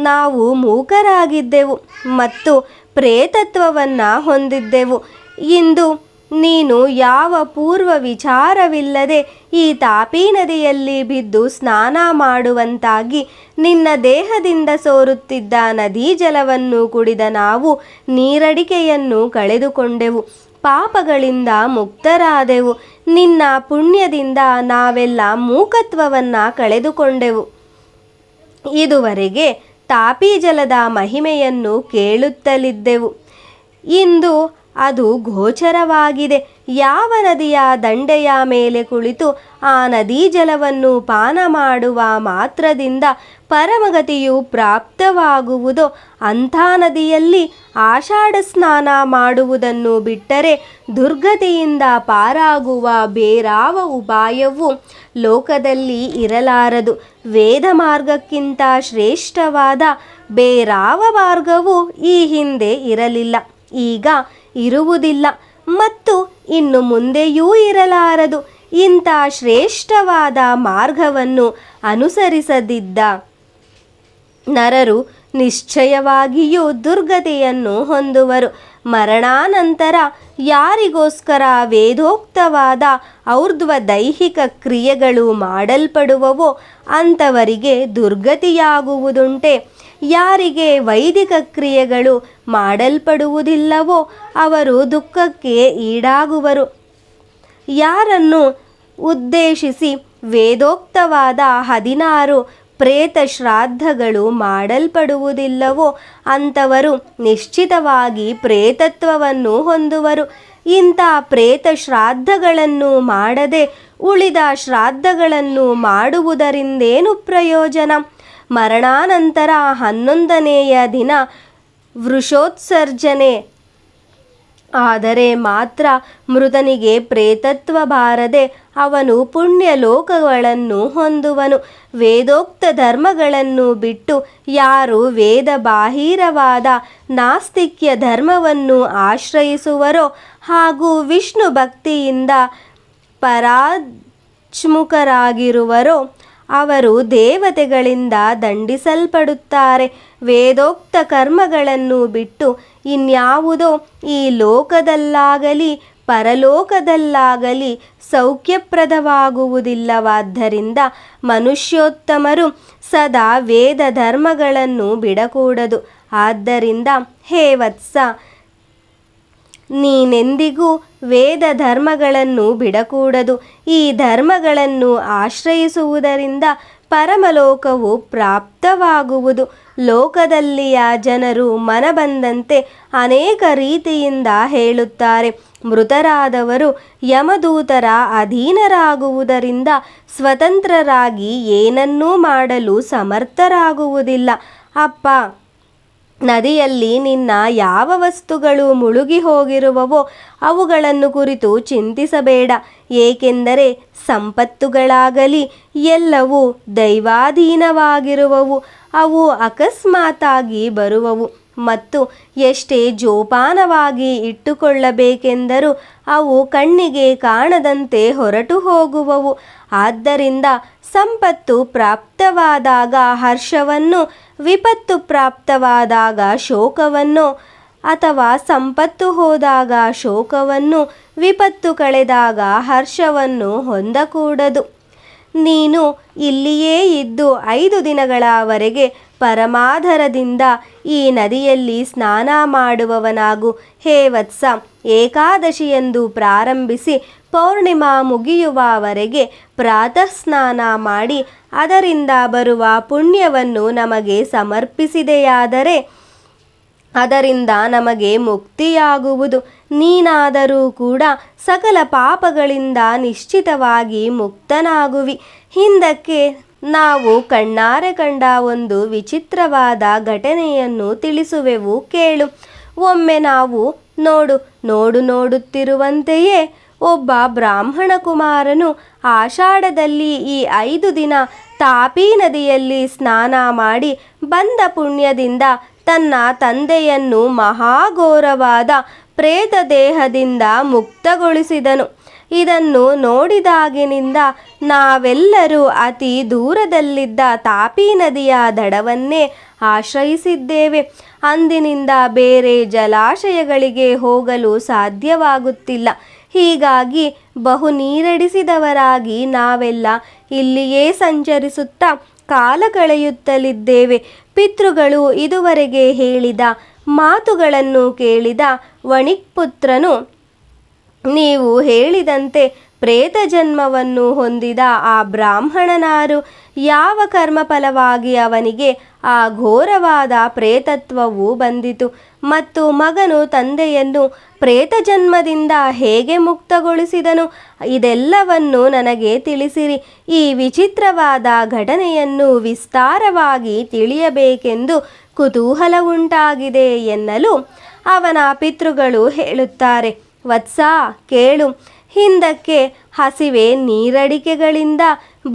ನಾವು ಮೂಕರಾಗಿದ್ದೆವು ಮತ್ತು ಪ್ರೇತತ್ವವನ್ನು ಹೊಂದಿದ್ದೆವು. ಇಂದು ನೀನು ಯಾವ ಪೂರ್ವ ವಿಚಾರವಿಲ್ಲದೆ ಈ ತಾಪಿ ನದಿಯಲ್ಲಿ ಬಿದ್ದು ಸ್ನಾನ ಮಾಡುವಂತಾಗಿ ನಿನ್ನ ದೇಹದಿಂದ ಸೋರುತ್ತಿದ್ದ ನದೀ ಜಲವನ್ನು ಕುಡಿದ ನಾವು ನೀರಡಿಕೆಯನ್ನು ಕಳೆದುಕೊಂಡೆವು, ಪಾಪಗಳಿಂದ ಮುಕ್ತರಾದೆವು. ನಿನ್ನ ಪುಣ್ಯದಿಂದ ನಾವೆಲ್ಲ ಮೂಕತ್ವವನ್ನು ಕಳೆದುಕೊಂಡೆವು. ಇದುವರೆಗೆ ತಾಪಿ ಜಲದ ಮಹಿಮೆಯನ್ನು ಕೇಳುತ್ತಲಿದ್ದೆವು. ಇಂದು ಅದು ಗೋಚರವಾಗಿದೆ. ಯಾವ ನದಿಯ ದಂಡೆಯ ಮೇಲೆ ಕುಳಿತು ಆ ನದೀ ಜಲವನ್ನು ಪಾನ ಮಾಡುವ ಮಾತ್ರದಿಂದ ಪರಮಗತಿಯು ಪ್ರಾಪ್ತವಾಗುವುದೋ ಅಂಥ ನದಿಯಲ್ಲಿ ಆಷಾಢ ಸ್ನಾನ ಮಾಡುವುದನ್ನು ಬಿಟ್ಟರೆ ದುರ್ಗತಿಯಿಂದ ಪಾರಾಗುವ ಬೇರಾವ ಉಪಾಯವೂ ಲೋಕದಲ್ಲಿ ಇರಲಾರದು. ವೇದ ಮಾರ್ಗಕ್ಕಿಂತ ಶ್ರೇಷ್ಠವಾದ ಬೇರಾವ ಮಾರ್ಗವೂ ಈ ಹಿಂದೆ ಇರಲಿಲ್ಲ, ಈಗ ಇರುವುದಿಲ್ಲ ಮತ್ತು ಇನ್ನು ಮುಂದೆಯೂ ಇರಲಾರದು. ಇಂಥ ಶ್ರೇಷ್ಠವಾದ ಮಾರ್ಗವನ್ನು ಅನುಸರಿಸದಿದ್ದ ನರರು ನಿಶ್ಚಯವಾಗಿಯೂ ದುರ್ಗತಿಯನ್ನು ಹೊಂದುವರು. ಮರಣಾನಂತರ ಯಾರಿಗೋಸ್ಕರ ವೇದೋಕ್ತವಾದ ಔರ್ಧ್ವ ದೈಹಿಕ ಕ್ರಿಯೆಗಳು ಮಾಡಲ್ಪಡುವವೋ ಅಂಥವರಿಗೆ ದುರ್ಗತಿಯಾಗುವುದುಂಟೆ. ಯಾರಿಗೆ ವೈದಿಕ ಕ್ರಿಯೆಗಳು ಮಾಡಲ್ಪಡುವುದಿಲ್ಲವೋ ಅವರು ದುಃಖಕ್ಕೆ ಈಡಾಗುವರು. ಯಾರನ್ನು ಉದ್ದೇಶಿಸಿ ವೇದೋಕ್ತವಾದ 16 ಪ್ರೇತ ಶ್ರಾದ್ದಗಳು ಮಾಡಲ್ಪಡುವುದಿಲ್ಲವೋ ಅಂಥವರು ನಿಶ್ಚಿತವಾಗಿ ಪ್ರೇತತ್ವವನ್ನು ಹೊಂದುವರು. ಇಂಥ ಪ್ರೇತ ಶ್ರಾದ್ದಗಳನ್ನು ಮಾಡದೆ ಉಳಿದ ಶ್ರಾದ್ದಗಳನ್ನು ಮಾಡುವುದರಿಂದೇನು ಪ್ರಯೋಜನ? ಮರಣಾನಂತರ 11ನೆಯ ದಿನ ವೃಷೋತ್ಸರ್ಜನೆ ಆದರೆ ಮಾತ್ರ ಮೃತನಿಗೆ ಪ್ರೇತತ್ವ ಬಾರದೆ ಅವನು ಪುಣ್ಯ ಲೋಕಗಳನ್ನು ಹೊಂದುವನು. ವೇದೋಕ್ತ ಧರ್ಮಗಳನ್ನು ಬಿಟ್ಟು ಯಾರು ವೇದ ಬಾಹಿರವಾದ ನಾಸ್ತಿಕ್ಯ ಧರ್ಮವನ್ನು ಆಶ್ರಯಿಸುವರೋ ಹಾಗೂ ವಿಷ್ಣು ಭಕ್ತಿಯಿಂದ ಪರಾಚ್ಮುಖರಾಗಿರುವರೋ ಅವರು ದೇವತೆಗಳಿಂದ ದಂಡಿಸಲ್ಪಡುತ್ತಾರೆ. ವೇದೋಕ್ತ ಕರ್ಮಗಳನ್ನು ಬಿಟ್ಟು ಇನ್ಯಾವುದೋ ಈ ಲೋಕದಲ್ಲಾಗಲಿ ಪರಲೋಕದಲ್ಲಾಗಲಿ ಸೌಖ್ಯಪ್ರದವಾಗುವುದಿಲ್ಲವಾದ್ದರಿಂದ ಮನುಷ್ಯೋತ್ತಮರು ಸದಾ ವೇದ ಧರ್ಮಗಳನ್ನು ಬಿಡಕೂಡದು. ಆದ್ದರಿಂದ ಹೇ ವತ್ಸ, ನೀನೆಂದಿಗೂ ವೇದ ಧರ್ಮಗಳನ್ನು ಬಿಡಕೂಡದು. ಈ ಧರ್ಮಗಳನ್ನು ಆಶ್ರಯಿಸುವುದರಿಂದ ಪರಮಲೋಕವು ಪ್ರಾಪ್ತವಾಗುವುದು. ಲೋಕದಲ್ಲಿಯ ಜನರು ಮನಬಂದಂತೆ ಅನೇಕ ರೀತಿಯಿಂದ ಹೇಳುತ್ತಾರೆ. ಮೃತರಾದವರು ಯಮದೂತರ ಅಧೀನರಾಗುವುದರಿಂದ ಸ್ವತಂತ್ರರಾಗಿ ಏನನ್ನೂ ಮಾಡಲು ಸಮರ್ಥರಾಗುವುದಿಲ್ಲ. ಅಪ್ಪ, ನದಿಯಲ್ಲಿ ನಿನ್ನ ಯಾವ ವಸ್ತುಗಳು ಮುಳುಗಿ ಹೋಗಿರುವವೋ ಅವುಗಳನ್ನು ಕುರಿತು ಚಿಂತಿಸಬೇಡ. ಏಕೆಂದರೆ ಸಂಪತ್ತುಗಳಾಗಲಿ ಎಲ್ಲವೂ ದೈವಾಧೀನವಾಗಿರುವವು. ಅವು ಅಕಸ್ಮಾತಾಗಿ ಬರುವವು ಮತ್ತು ಎಷ್ಟೇ ಜೋಪಾನವಾಗಿ ಇಟ್ಟುಕೊಳ್ಳಬೇಕೆಂದರೂ ಅವು ಕಣ್ಣಿಗೆ ಕಾಣದಂತೆ ಹೊರಟು ಹೋಗುವವು. ಆದ್ದರಿಂದ ಸಂಪತ್ತು ಪ್ರಾಪ್ತವಾದಾಗ ಹರ್ಷವನ್ನು, ವಿಪತ್ತು ಪ್ರಾಪ್ತವಾದಾಗ ಶೋಕವನ್ನು, ಅಥವಾ ಸಂಪತ್ತು ಹೋದಾಗ ಶೋಕವನ್ನು, ವಿಪತ್ತು ಕಳೆದಾಗ ಹರ್ಷವನ್ನು ಹೊಂದಕೂಡದು. ನೀನು ಇಲ್ಲಿಯೇ ಇದ್ದು 5 ದಿನಗಳವರೆಗೆ ಪರಮಾಧರದಿಂದ ಈ ನದಿಯಲ್ಲಿ ಸ್ನಾನ ಮಾಡುವವನಾಗು. ಹೇ ವತ್ಸ, ಏಕಾದಶಿಯಂದು ಪ್ರಾರಂಭಿಸಿ ಪೌರ್ಣಿಮಾ ಮುಗಿಯುವವರೆಗೆ ಪ್ರಾತಃ ಸ್ನಾನ ಮಾಡಿ ಅದರಿಂದ ಬರುವ ಪುಣ್ಯವನ್ನು ನಮಗೆ ಸಮರ್ಪಿಸಿದೆಯಾದರೆ ಅದರಿಂದ ನಮಗೆ ಮುಕ್ತಿಯಾಗುವುದು. ನೀನಾದರೂ ಕೂಡ ಸಕಲ ಪಾಪಗಳಿಂದ ನಿಶ್ಚಿತವಾಗಿ ಮುಕ್ತನಾಗುವಿ. ಹಿಂದಕ್ಕೆ ನಾವು ಕಣ್ಣಾರೆ ಕಂಡ ಒಂದು ವಿಚಿತ್ರವಾದ ಘಟನೆಯನ್ನು ತಿಳಿಸುವೆವು, ಕೇಳು. ಒಮ್ಮೆ ನಾವು ನೋಡುತ್ತಿರುವಂತೆಯೇ ಒಬ್ಬ ಬ್ರಾಹ್ಮಣ ಕುಮಾರನು ಆಷಾಢದಲ್ಲಿ ಈ 5 ದಿನ ತಾಪಿ ನದಿಯಲ್ಲಿ ಸ್ನಾನ ಮಾಡಿ ಬಂದ ಪುಣ್ಯದಿಂದ ತನ್ನ ತಂದೆಯನ್ನು ಮಹಾಘೋರವಾದ ಪ್ರೇತ ದೇಹದಿಂದ ಮುಕ್ತಗೊಳಿಸಿದನು. ಇದನ್ನು ನೋಡಿದಾಗಿನಿಂದ ನಾವೆಲ್ಲರೂ ಅತಿ ದೂರದಲ್ಲಿದ್ದ ತಾಪಿ ನದಿಯ ದಡವನ್ನೇ ಆಶ್ರಯಿಸಿದ್ದೇವೆ. ಅಂದಿನಿಂದ ಬೇರೆ ಜಲಾಶಯಗಳಿಗೆ ಹೋಗಲು ಸಾಧ್ಯವಾಗುತ್ತಿಲ್ಲ. ಹೀಗಾಗಿ ಬಹು ನೀರಡಿಸಿದವರಾಗಿ ನಾವೆಲ್ಲ ಇಲ್ಲಿಯೇ ಸಂಚರಿಸುತ್ತಾ ಕಾಲ ಕಳೆಯುತ್ತಲಿದ್ದೇವೆ. ಪಿತೃಗಳು ಇದುವರೆಗೆ ಹೇಳಿದ ಮಾತುಗಳನ್ನು ಕೇಳಿದ ವಣಿಕ್ಪುತ್ರನು ನೀವು ಹೇಳಿದಂತೆ ಪ್ರೇತ ಜನ್ಮವನ್ನು ಹೊಂದಿದ ಆ ಬ್ರಾಹ್ಮಣನಾರು? ಯಾವ ಕರ್ಮಫಲವಾಗಿ ಅವನಿಗೆ ಆ ಘೋರವಾದ ಪ್ರೇತತ್ವವು ಬಂದಿತು? ಮತ್ತು ಮಗನು ತಂದೆಯನ್ನು ಪ್ರೇತ ಜನ್ಮದಿಂದ ಹೇಗೆ ಮುಕ್ತಗೊಳಿಸಿದನು? ಇದೆಲ್ಲವನ್ನು ನನಗೆ ತಿಳಿಸಿರಿ. ಈ ವಿಚಿತ್ರವಾದ ಘಟನೆಯನ್ನು ವಿಸ್ತಾರವಾಗಿ ತಿಳಿಯಬೇಕೆಂದು ಕುತೂಹಲವುಂಟಾಗಿದೆ ಎನ್ನಲು ಅವನ ಪಿತೃಗಳು ಹೇಳುತ್ತಾರೆ, ವತ್ಸ ಕೇಳು. ಹಿಂದಕ್ಕೆ ಹಸಿವೆ ನೀರಡಿಕೆಗಳಿಂದ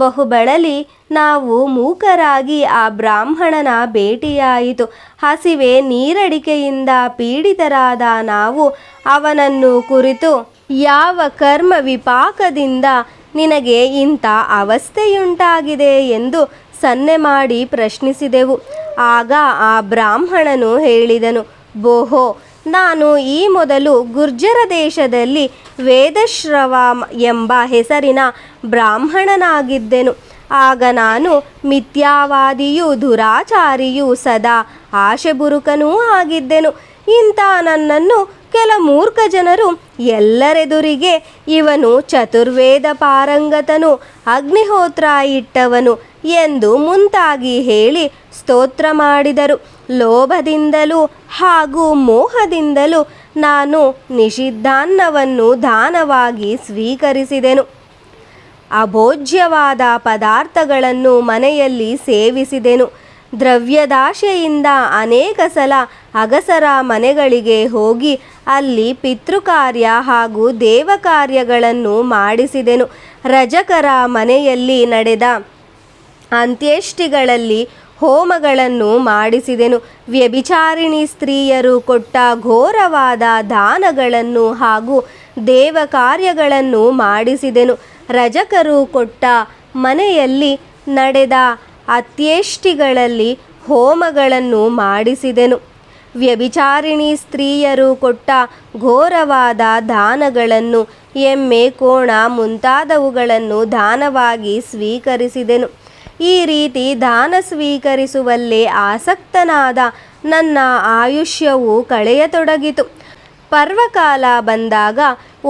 ಬಹುಬಳಲಿ ನಾವು ಮೂಕರಾಗಿ ಆ ಬ್ರಾಹ್ಮಣನ ಭೇಟಿಯಾಯಿತು. ಹಸಿವೆ ನೀರಡಿಕೆಯಿಂದ ಪೀಡಿತರಾದ ನಾವು ಅವನನ್ನು ಕುರಿತು ಯಾವ ಕರ್ಮ ವಿಪಾಕದಿಂದ ನಿನಗೆ ಇಂಥ ಅವಸ್ಥೆಯುಂಟಾಗಿದೆ ಎಂದು ಸನ್ನೆ ಮಾಡಿ ಪ್ರಶ್ನಿಸಿದೆವು. ಆಗ ಆ ಬ್ರಾಹ್ಮಣನು ಹೇಳಿದನು, ಬೋಹೋ, ನಾನು ಈ ಮೊದಲು ಗುರ್ಜರ ದೇಶದಲ್ಲಿ ವೇದಶ್ರವ ಎಂಬ ಹೆಸರಿನ ಬ್ರಾಹ್ಮಣನಾಗಿದ್ದೆನು. ಆಗ ನಾನು ಮಿಥ್ಯಾವಾದಿಯೂ ದುರಾಚಾರಿಯೂ ಸದಾ ಆಶೆಬುರುಕನೂ ಆಗಿದ್ದೆನು. ಇಂಥ ನನ್ನನ್ನು ಕೆಲ ಮೂರ್ಖ ಜನರು ಎಲ್ಲರೆದುರಿಗೆ ಇವನು ಚತುರ್ವೇದ ಪಾರಂಗತನು, ಅಗ್ನಿಹೋತ್ರ ಇಟ್ಟವನು ಎಂದು ಮುಂತಾಗಿ ಹೇಳಿ ಸ್ತೋತ್ರ ಮಾಡಿದರು. ಲೋಭದಿಂದಲೂ ಹಾಗೂ ಮೋಹದಿಂದಲೂ ನಾನು ನಿಷಿದ್ಧಾನ್ನವನ್ನು ದಾನವಾಗಿ ಸ್ವೀಕರಿಸಿದೆನು. ಅಭೋಜ್ಯವಾದ ಪದಾರ್ಥಗಳನ್ನು ಮನೆಯಲ್ಲಿ ಸೇವಿಸಿದೆನು. ದ್ರವ್ಯದಾಶೆಯಿಂದ ಅನೇಕ ಸಲ ಅಗಸರ ಮನೆಗಳಿಗೆ ಹೋಗಿ ಅಲ್ಲಿ ಪಿತೃಕಾರ್ಯ ಹಾಗೂ ದೇವಕಾರ್ಯಗಳನ್ನು ಮಾಡಿಸಿದೆನು. ರಜಕರ ಮನೆಯಲ್ಲಿ ನಡೆದ ಅಂತ್ಯೇಷ್ಟಿಗಳಲ್ಲಿ ಹೋಮಗಳನ್ನು ಮಾಡಿಸಿದೆನು. ವ್ಯಭಿಚಾರಿಣಿ ಸ್ತ್ರೀಯರು ಕೊಟ್ಟ ಘೋರವಾದ ದಾನಗಳನ್ನು ಹಾಗೂ ದೇವಕಾರ್ಯಗಳನ್ನು ಮಾಡಿಸಿದೆನು. ರಜಕರು ಕೊಟ್ಟ ಮನೆಯಲ್ಲಿ ನಡೆದ ಅಂತ್ಯೇಷ್ಟಿಗಳಲ್ಲಿ ಹೋಮಗಳನ್ನು ಮಾಡಿಸಿದೆನು. ವ್ಯಭಿಚಾರಿಣಿ ಸ್ತ್ರೀಯರು ಕೊಟ್ಟ ಘೋರವಾದ ದಾನಗಳನ್ನು, ಎಮ್ಮೆ, ಕೋಣ ಮುಂತಾದವುಗಳನ್ನು ದಾನವಾಗಿ ಸ್ವೀಕರಿಸಿದೆನು. ಈ ರೀತಿ ದಾನ ಸ್ವೀಕರಿಸುವಲ್ಲೇ ಆಸಕ್ತನಾದ ನನ್ನ ಆಯುಷ್ಯವು ಕಳೆಯತೊಡಗಿತು. ಪರ್ವಕಾಲ ಬಂದಾಗ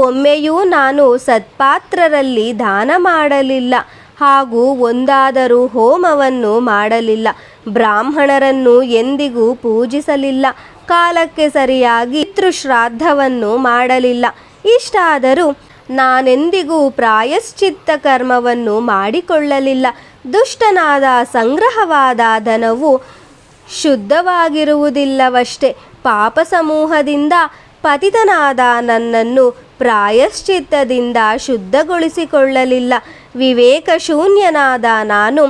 ಒಮ್ಮೆಯೂ ನಾನು ಸತ್ಪಾತ್ರರಲ್ಲಿ ದಾನ ಮಾಡಲಿಲ್ಲ ಹಾಗೂ ಒಂದಾದರೂ ಹೋಮವನ್ನು ಮಾಡಲಿಲ್ಲ. ಬ್ರಾಹ್ಮಣರನ್ನು ಎಂದಿಗೂ ಪೂಜಿಸಲಿಲ್ಲ. ಕಾಲಕ್ಕೆ ಸರಿಯಾಗಿ ಪಿತೃಶ್ರಾದ್ದವನ್ನು ಮಾಡಲಿಲ್ಲ. ಇಷ್ಟಾದರೂ ನಾನೆಂದಿಗೂ ಪ್ರಾಯಶ್ಚಿತ್ತ ಕರ್ಮವನ್ನು ಮಾಡಿಕೊಳ್ಳಲಿಲ್ಲ. ದುಷ್ಟನಾದ ಸಂಗ್ರಹವಾದ ಧನವು ಶುದ್ಧವಾಗಿರುವುದಿಲ್ಲವಷ್ಟೇ, ಪಾಪ ಸಮೂಹದಿಂದ ಪತಿತನಾದ ನನ್ನನ್ನು ಪ್ರಾಯಶ್ಚಿತ್ತದಿಂದ ಶುದ್ಧಗೊಳಿಸಿಕೊಳ್ಳಲಿಲ್ಲ. ವಿವೇಕ ಶೂನ್ಯನಾದ ನಾನು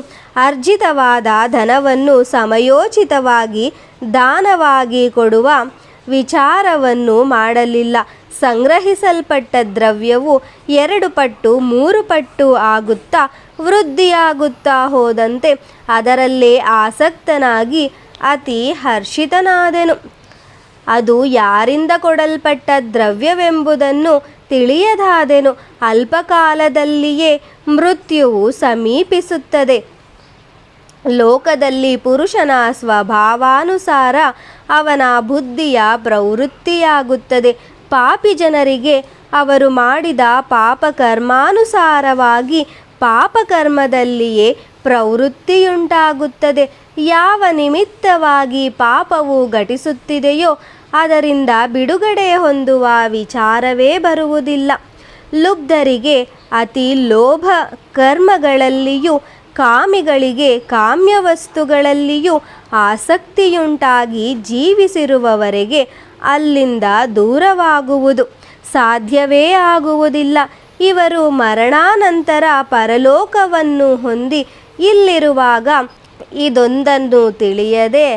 ಅರ್ಜಿತವಾದ ಧನವನ್ನು ಸಮಯೋಚಿತವಾಗಿ ದಾನವಾಗಿ ಕೊಡುವ ವಿಚಾರವನ್ನು ಮಾಡಲಿಲ್ಲ. ಸಂಗ್ರಹಿಸಲ್ಪಟ್ಟ ದ್ರವ್ಯವು 2 ಪಟ್ಟು 3 ಪಟ್ಟು ಆಗುತ್ತಾ ವೃದ್ಧಿಯಾಗುತ್ತಾ ಹೋದಂತೆ ಅದರಲ್ಲೇ ಆಸಕ್ತನಾಗಿ ಅತಿ ಹರ್ಷಿತನಾದೆನು. ಅದು ಯಾರಿಂದ ಕೊಡಲ್ಪಟ್ಟ ದ್ರವ್ಯವೆಂಬುದನ್ನು ತಿಳಿಯದಾದೆನು. ಅಲ್ಪಕಾಲದಲ್ಲಿಯೇ ಮೃತ್ಯುವು ಸಮೀಪಿಸುತ್ತದೆ. ಲೋಕದಲ್ಲಿ ಪುರುಷನ ಸ್ವಭಾವಾನುಸಾರ ಅವನ ಬುದ್ಧಿಯ ಪ್ರವೃತ್ತಿಯಾಗುತ್ತದೆ. ಪಾಪಿ ಜನರಿಗೆ ಅವರು ಮಾಡಿದ ಪಾಪಕರ್ಮಾನುಸಾರವಾಗಿ ಪಾಪಕರ್ಮದಲ್ಲಿಯೇ ಪ್ರವೃತ್ತಿಯುಂಟಾಗುತ್ತದೆ. ಯಾವ ನಿಮಿತ್ತವಾಗಿ ಪಾಪವು ಘಟಿಸುತ್ತಿದೆಯೋ ಅದರಿಂದ ಬಿಡುಗಡೆ ಹೊಂದುವ ವಿಚಾರವೇ ಬರುವುದಿಲ್ಲ. ಲುಬ್ಧರಿಗೆ ಅತಿ ಲೋಭ ಕರ್ಮಗಳಲ್ಲಿಯೂ ಕಾಮಿಗಳಿಗೆ ಕಾಮ್ಯ ವಸ್ತುಗಳಲ್ಲಿಯೂ ಆಸಕ್ತಿಯುಂಟಾಗಿ ಜೀವಿಸಿರುವವರೆಗೆ ಅಲ್ಲಿಂದ ದೂರವಾಗುವುದು ಸಾಧ್ಯವೇ ಆಗುವುದಿಲ್ಲ. ಇವರು ಮರಣಾನಂತರ ಪರಲೋಕವನ್ನು ಹೊಂದಿ ಇಲ್ಲಿರುವಾಗ ಇದೊಂದನ್ನು ತಿಳಿಯದೆ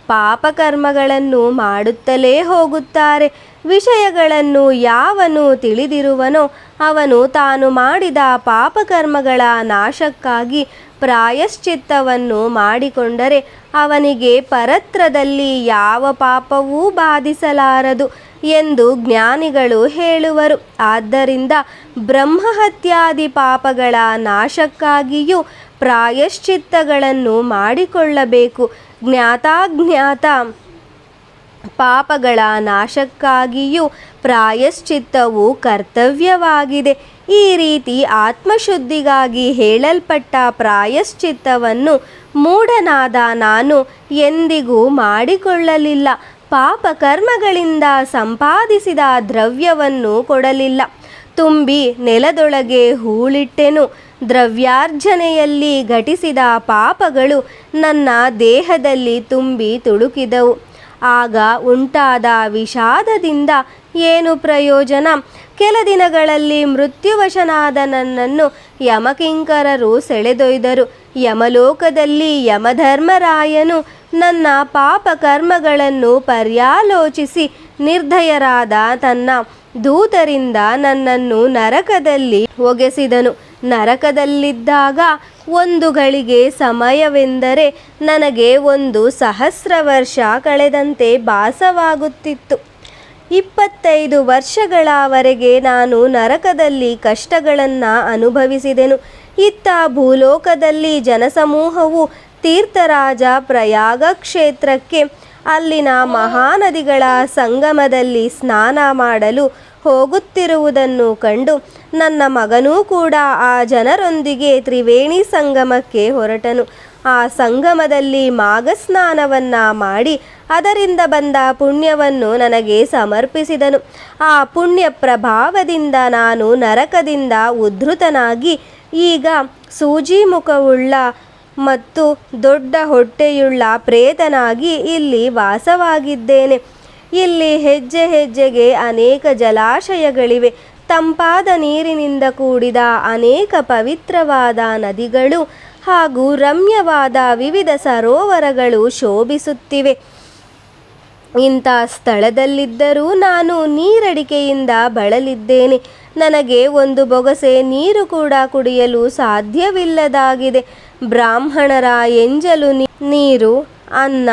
ಪಾಪಕರ್ಮಗಳನ್ನು ಮಾಡುತ್ತಲೇ ಹೋಗುತ್ತಾರೆ. ವಿಷಯಗಳನ್ನು ಯಾವನು ತಿಳಿದಿರುವನೋ ಅವನು ತಾನು ಮಾಡಿದ ಪಾಪಕರ್ಮಗಳ ನಾಶಕ್ಕಾಗಿ ಪ್ರಾಯಶ್ಚಿತ್ತವನ್ನು ಮಾಡಿಕೊಂಡರೆ ಅವನಿಗೆ ಪರತ್ರದಲ್ಲಿ ಯಾವ ಪಾಪವೂ ಬಾಧಿಸಲಾರದು ಎಂದು ಜ್ಞಾನಿಗಳು ಹೇಳುವರು. ಆದ್ದರಿಂದ ಬ್ರಹ್ಮಹತ್ಯಾದಿ ಪಾಪಗಳ ನಾಶಕ್ಕಾಗಿಯೂ ಪ್ರಾಯಶ್ಚಿತ್ತಗಳನ್ನು ಮಾಡಿಕೊಳ್ಳಬೇಕು. ಜ್ಞಾತಾಜ್ಞಾತ ಪಾಪಗಳ ನಾಶಕ್ಕಾಗಿಯೂ ಪ್ರಾಯಶ್ಚಿತ್ತವು ಕರ್ತವ್ಯವಾಗಿದೆ. ಈ ರೀತಿ ಆತ್ಮಶುದ್ಧಿಗಾಗಿ ಹೇಳಲ್ಪಟ್ಟ ಪ್ರಾಯಶ್ಚಿತ್ತವನ್ನು ಮೂಢನಾದ ನಾನು ಎಂದಿಗೂ ಮಾಡಿಕೊಳ್ಳಲಿಲ್ಲ. ಪಾಪಕರ್ಮಗಳಿಂದ ಸಂಪಾದಿಸಿದ ದ್ರವ್ಯವನ್ನು ಕೊಡಲಿಲ್ಲ. ತುಂಬಿ ನೆಲದೊಳಗೆ ಹೂಳಿಟ್ಟೆನು. ದ್ರವ್ಯಾರ್ಜನೆಯಲ್ಲಿ ಘಟಿಸಿದ ಪಾಪಗಳು ನನ್ನ ದೇಹದಲ್ಲಿ ತುಂಬಿ ತುಳುಕಿದವು. ಆಗ ಉಂಟಾದ ವಿಷಾದದಿಂದ ಏನು ಪ್ರಯೋಜನ? ಕೆಲ ದಿನಗಳಲ್ಲಿ ಮೃತ್ಯುವಶನಾದ ನನ್ನನ್ನು ಯಮಕಿಂಕರರು ಸೆಳೆದೊಯ್ದರು. ಯಮಲೋಕದಲ್ಲಿ ಯಮಧರ್ಮರಾಯನು ನನ್ನ ಪಾಪಕರ್ಮಗಳನ್ನು ಪರ್ಯಾಲೋಚಿಸಿ ನಿರ್ದಯರಾದ ತನ್ನ ದೂತರಿಂದ ನನ್ನನ್ನು ನರಕದಲ್ಲಿ ಒಗೆಸಿದನು. ನರಕದಲ್ಲಿದ್ದಾಗ ಒಂದು ಗಳಿಗೆ ಸಮಯವೆಂದರೆ ನನಗೆ 1,000 ವರ್ಷ ಕಳೆದಂತೆ ಭಾಸವಾಗುತ್ತಿತ್ತು. 25 ವರ್ಷಗಳವರೆಗೆ ನಾನು ನರಕದಲ್ಲಿ ಕಷ್ಟಗಳನ್ನು ಅನುಭವಿಸಿದೆನು. ಇತ್ತ ಭೂಲೋಕದಲ್ಲಿ ಜನಸಮೂಹವು ತೀರ್ಥರಾಜ ಪ್ರಯಾಗ ಕ್ಷೇತ್ರಕ್ಕೆ ಅಲ್ಲಿನ ಮಹಾನದಿಗಳ ಸಂಗಮದಲ್ಲಿ ಸ್ನಾನ ಮಾಡಲು ಹೋಗುತ್ತಿರುವುದನ್ನು ಕಂಡು ನನ್ನ ಮಗನೂ ಕೂಡ ಆ ಜನರೊಂದಿಗೆ ತ್ರಿವೇಣಿ ಸಂಗಮಕ್ಕೆ ಹೊರಟನು. ಆ ಸಂಗಮದಲ್ಲಿ ಮಾಘಸ್ನಾನವನ್ನು ಮಾಡಿ ಅದರಿಂದ ಬಂದ ಪುಣ್ಯವನ್ನು ನನಗೆ ಸಮರ್ಪಿಸಿದನು. ಆ ಪುಣ್ಯ ಪ್ರಭಾವದಿಂದ ನಾನು ನರಕದಿಂದ ಉದ್ಧೃತನಾಗಿ ಈಗ ಸೂಜಿ ಮುಖವುಳ್ಳ ಮತ್ತು ದೊಡ್ಡ ಹೊಟ್ಟೆಯುಳ್ಳ ಪ್ರೇತನಾಗಿ ಇಲ್ಲಿ ವಾಸವಾಗಿದ್ದೇನೆ. ಇಲ್ಲಿ ಹೆಜ್ಜೆ ಹೆಜ್ಜೆಗೆ ಅನೇಕ ಜಲಾಶಯಗಳಿವೆ. ತಂಪಾದ ನೀರಿನಿಂದ ಕೂಡಿದ ಅನೇಕ ಪವಿತ್ರವಾದ ನದಿಗಳು ಹಾಗೂ ರಮ್ಯವಾದ ವಿವಿಧ ಸರೋವರಗಳು ಶೋಭಿಸುತ್ತಿವೆ. ಇಂಥ ಸ್ಥಳದಲ್ಲಿದ್ದರೂ ನಾನು ನೀರಡಿಕೆಯಿಂದ ಬಳಲಿದ್ದೇನೆ. ನನಗೆ ಒಂದು ಬೊಗಸೆ ನೀರು ಕೂಡ ಕುಡಿಯಲು ಸಾಧ್ಯವಿಲ್ಲದಾಗಿದೆ. ಬ್ರಾಹ್ಮಣರ ಎಂಜಲು ನೀರು, ಅನ್ನ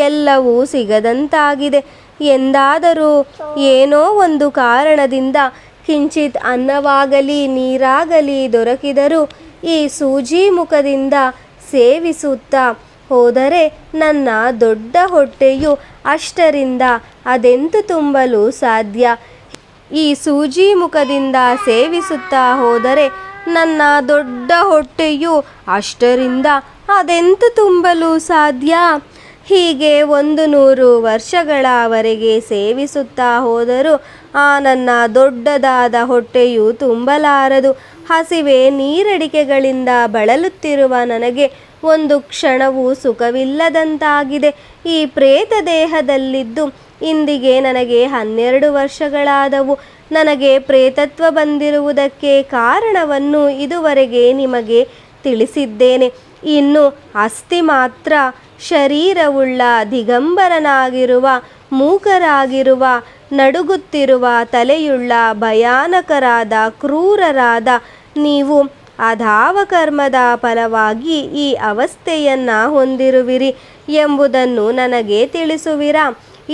ಎಲ್ಲವೂ ಸಿಗದಂತಾಗಿದೆ. ಎಂದಾದರೂ ಏನೋ ಒಂದು ಕಾರಣದಿಂದ ಕಿಂಚಿತ್ ಅನ್ನವಾಗಲಿ ನೀರಾಗಲಿ ದೊರಕಿದರೂ ಈ ಸೂಜಿ ಮುಖದಿಂದ ಸೇವಿಸುತ್ತಾ ಹೋದರೆ ನನ್ನ ದೊಡ್ಡ ಹೊಟ್ಟೆಯು ಅಷ್ಟರಿಂದ ಅದೆಂತು ತುಂಬಲು ಸಾಧ್ಯ? ಈ ಸೂಜಿ ಮುಖದಿಂದ ಸೇವಿಸುತ್ತಾ ಹೋದರೆ ನನ್ನ ದೊಡ್ಡ ಹೊಟ್ಟೆಯು ಅಷ್ಟರಿಂದ ಅದೆಂತು ತುಂಬಲು ಸಾಧ್ಯ? ಹೀಗೆ 100 ವರ್ಷಗಳವರೆಗೆ ಸೇವಿಸುತ್ತಾ ಹೋದರೂ ಆ ನನ್ನ ದೊಡ್ಡದಾದ ಹೊಟ್ಟೆಯು ತುಂಬಲಾರದು. ಹಸಿವೆ ನೀರಡಿಕೆಗಳಿಂದ ಬಳಲುತ್ತಿರುವ ನನಗೆ ಒಂದು ಕ್ಷಣವೂ ಸುಖವಿಲ್ಲದಂತಾಗಿದೆ. ಈ ಪ್ರೇತ ದೇಹದಲ್ಲಿದ್ದು ಇಂದಿಗೆ ನನಗೆ 12 ವರ್ಷಗಳಾದವು. ನನಗೆ ಪ್ರೇತತ್ವ ಬಂದಿರುವುದಕ್ಕೆ ಕಾರಣವನ್ನು ಇದುವರೆಗೆ ನಿಮಗೆ ತಿಳಿಸಿದ್ದೇನೆ. ಇನ್ನು ಅಸ್ಥಿ ಮಾತ್ರ ಶರೀರವುಳ್ಳ ದಿಗಂಬರನಾಗಿರುವ, ಮೂಕರಾಗಿರುವ, ನಡುಗುತ್ತಿರುವ ತಲೆಯುಳ್ಳ ಭಯಾನಕರಾದ ಕ್ರೂರರಾದ ನೀವು ಅಧಾವ ಕರ್ಮದ ಫಲವಾಗಿ ಈ ಅವಸ್ಥೆಯನ್ನು ಹೊಂದಿರುವಿರಿ ಎಂಬುದನ್ನು ನನಗೆ ತಿಳಿಸುವಿರಾ?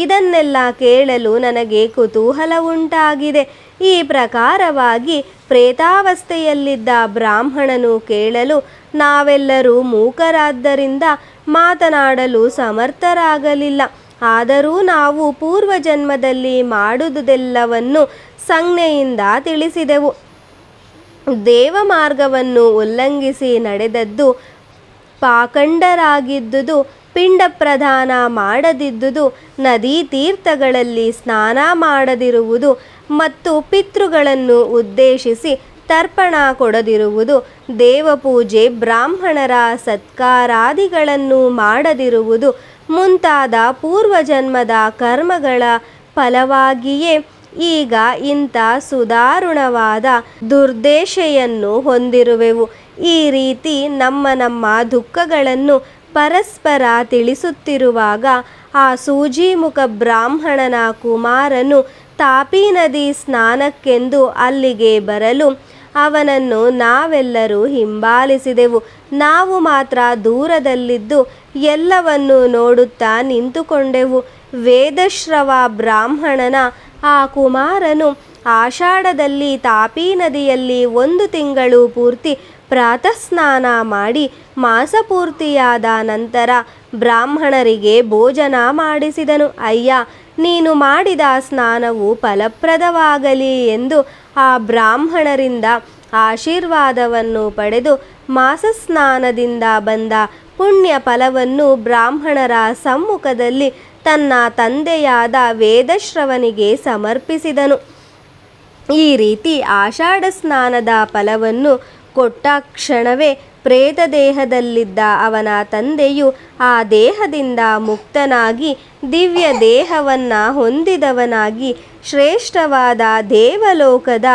ಇದನ್ನೆಲ್ಲ ಕೇಳಲು ನನಗೆ ಕುತೂಹಲ ಉಂಟಾಗಿದೆ. ಈ ಪ್ರಕಾರವಾಗಿ ಪ್ರೇತಾವಸ್ಥೆಯಲ್ಲಿದ್ದ ಬ್ರಾಹ್ಮಣನು ಕೇಳಲು ನಾವೆಲ್ಲರೂ ಮೂಕರಾದ್ದರಿಂದ ಮಾತನಾಡಲು ಸಮರ್ಥರಾಗಲಿಲ್ಲ. ಆದರೂ ನಾವು ಪೂರ್ವಜನ್ಮದಲ್ಲಿ ಮಾಡುವುದೆಲ್ಲವನ್ನು ಸಂಜ್ಞೆಯಿಂದ ತಿಳಿಸಿದೆವು. ದೇವ ಮಾರ್ಗವನ್ನು ಉಲ್ಲಂಘಿಸಿ ನಡೆದದ್ದು, ಪಾಖಂಡರಾಗಿದ್ದುದು, ಪಿಂಡ ಪ್ರದಾನ ಮಾಡದಿದ್ದುದು, ನದಿ ತೀರ್ಥಗಳಲ್ಲಿ ಸ್ನಾನ ಮಾಡದಿರುವುದು ಮತ್ತು ಪಿತೃಗಳನ್ನು ಉದ್ದೇಶಿಸಿ ತರ್ಪಣ ಕೊಡದಿರುವುದು, ದೇವಪೂಜೆ, ಬ್ರಾಹ್ಮಣರ ಸತ್ಕಾರಾದಿಗಳನ್ನು ಮಾಡದಿರುವುದು ಮುಂತಾದ ಪೂರ್ವಜನ್ಮದ ಕರ್ಮಗಳ ಫಲವಾಗಿಯೇ ಈಗ ಇಂಥ ಸುದಾರುಣವಾದ ದುರ್ದಶೆಯನ್ನು ಹೊಂದಿರುವೆವು. ಈ ರೀತಿ ನಮ್ಮ ದುಃಖಗಳನ್ನು ಪರಸ್ಪರ ತಿಳಿಸುತ್ತಿರುವಾಗ ಆ ಸೂಜಿಮುಖ ಬ್ರಾಹ್ಮಣನ ಕುಮಾರನು ತಾಪಿ ನದಿ ಸ್ನಾನಕ್ಕೆಂದು ಅಲ್ಲಿಗೆ ಬರಲು ಅವನನ್ನು ನಾವೆಲ್ಲರೂ ಹಿಂಬಾಲಿಸಿದೆವು. ನಾವು ಮಾತ್ರ ದೂರದಲ್ಲಿದ್ದು ಎಲ್ಲವನ್ನು ನೋಡುತ್ತಾ ನಿಂತುಕೊಂಡೆವು. ವೇದಶ್ರವ ಬ್ರಾಹ್ಮಣನ ಆ ಕುಮಾರನು ಆಷಾಢದಲ್ಲಿ ತಾಪಿ ನದಿಯಲ್ಲಿ 1 ತಿಂಗಳು ಪೂರ್ತಿ ಪ್ರಾತಃ ಸ್ನಾನ ಮಾಡಿ ಮಾಸಪೂರ್ತಿಯಾದ ನಂತರ ಬ್ರಾಹ್ಮಣರಿಗೆ ಭೋಜನ ಮಾಡಿಸಿದನು. ಅಯ್ಯ, ನೀನು ಮಾಡಿದ ಸ್ನಾನವು ಫಲಪ್ರದವಾಗಲಿ ಎಂದು ಆ ಬ್ರಾಹ್ಮಣರಿಂದ ಆಶೀರ್ವಾದವನ್ನು ಪಡೆದು ಮಾಸಸ್ನಾನದಿಂದ ಬಂದ ಪುಣ್ಯ ಫಲವನ್ನು ಬ್ರಾಹ್ಮಣರ ಸಮ್ಮುಖದಲ್ಲಿ ತನ್ನ ತಂದೆಯಾದ ವೇದಶ್ರವನಿಗೆ ಸಮರ್ಪಿಸಿದನು. ಈ ರೀತಿ ಆಷಾಢ ಸ್ನಾನದ ಫಲವನ್ನು ಕೊಟ್ಟ ಕ್ಷಣವೇ ಪ್ರೇತ ದೇಹದಲ್ಲಿದ್ದ ಅವನ ತಂದೆಯು ಆ ದೇಹದಿಂದ ಮುಕ್ತನಾಗಿ ದಿವ್ಯ ದೇಹವನ್ನು ಹೊಂದಿದವನಾಗಿ ಶ್ರೇಷ್ಠವಾದ ದೇವಲೋಕದ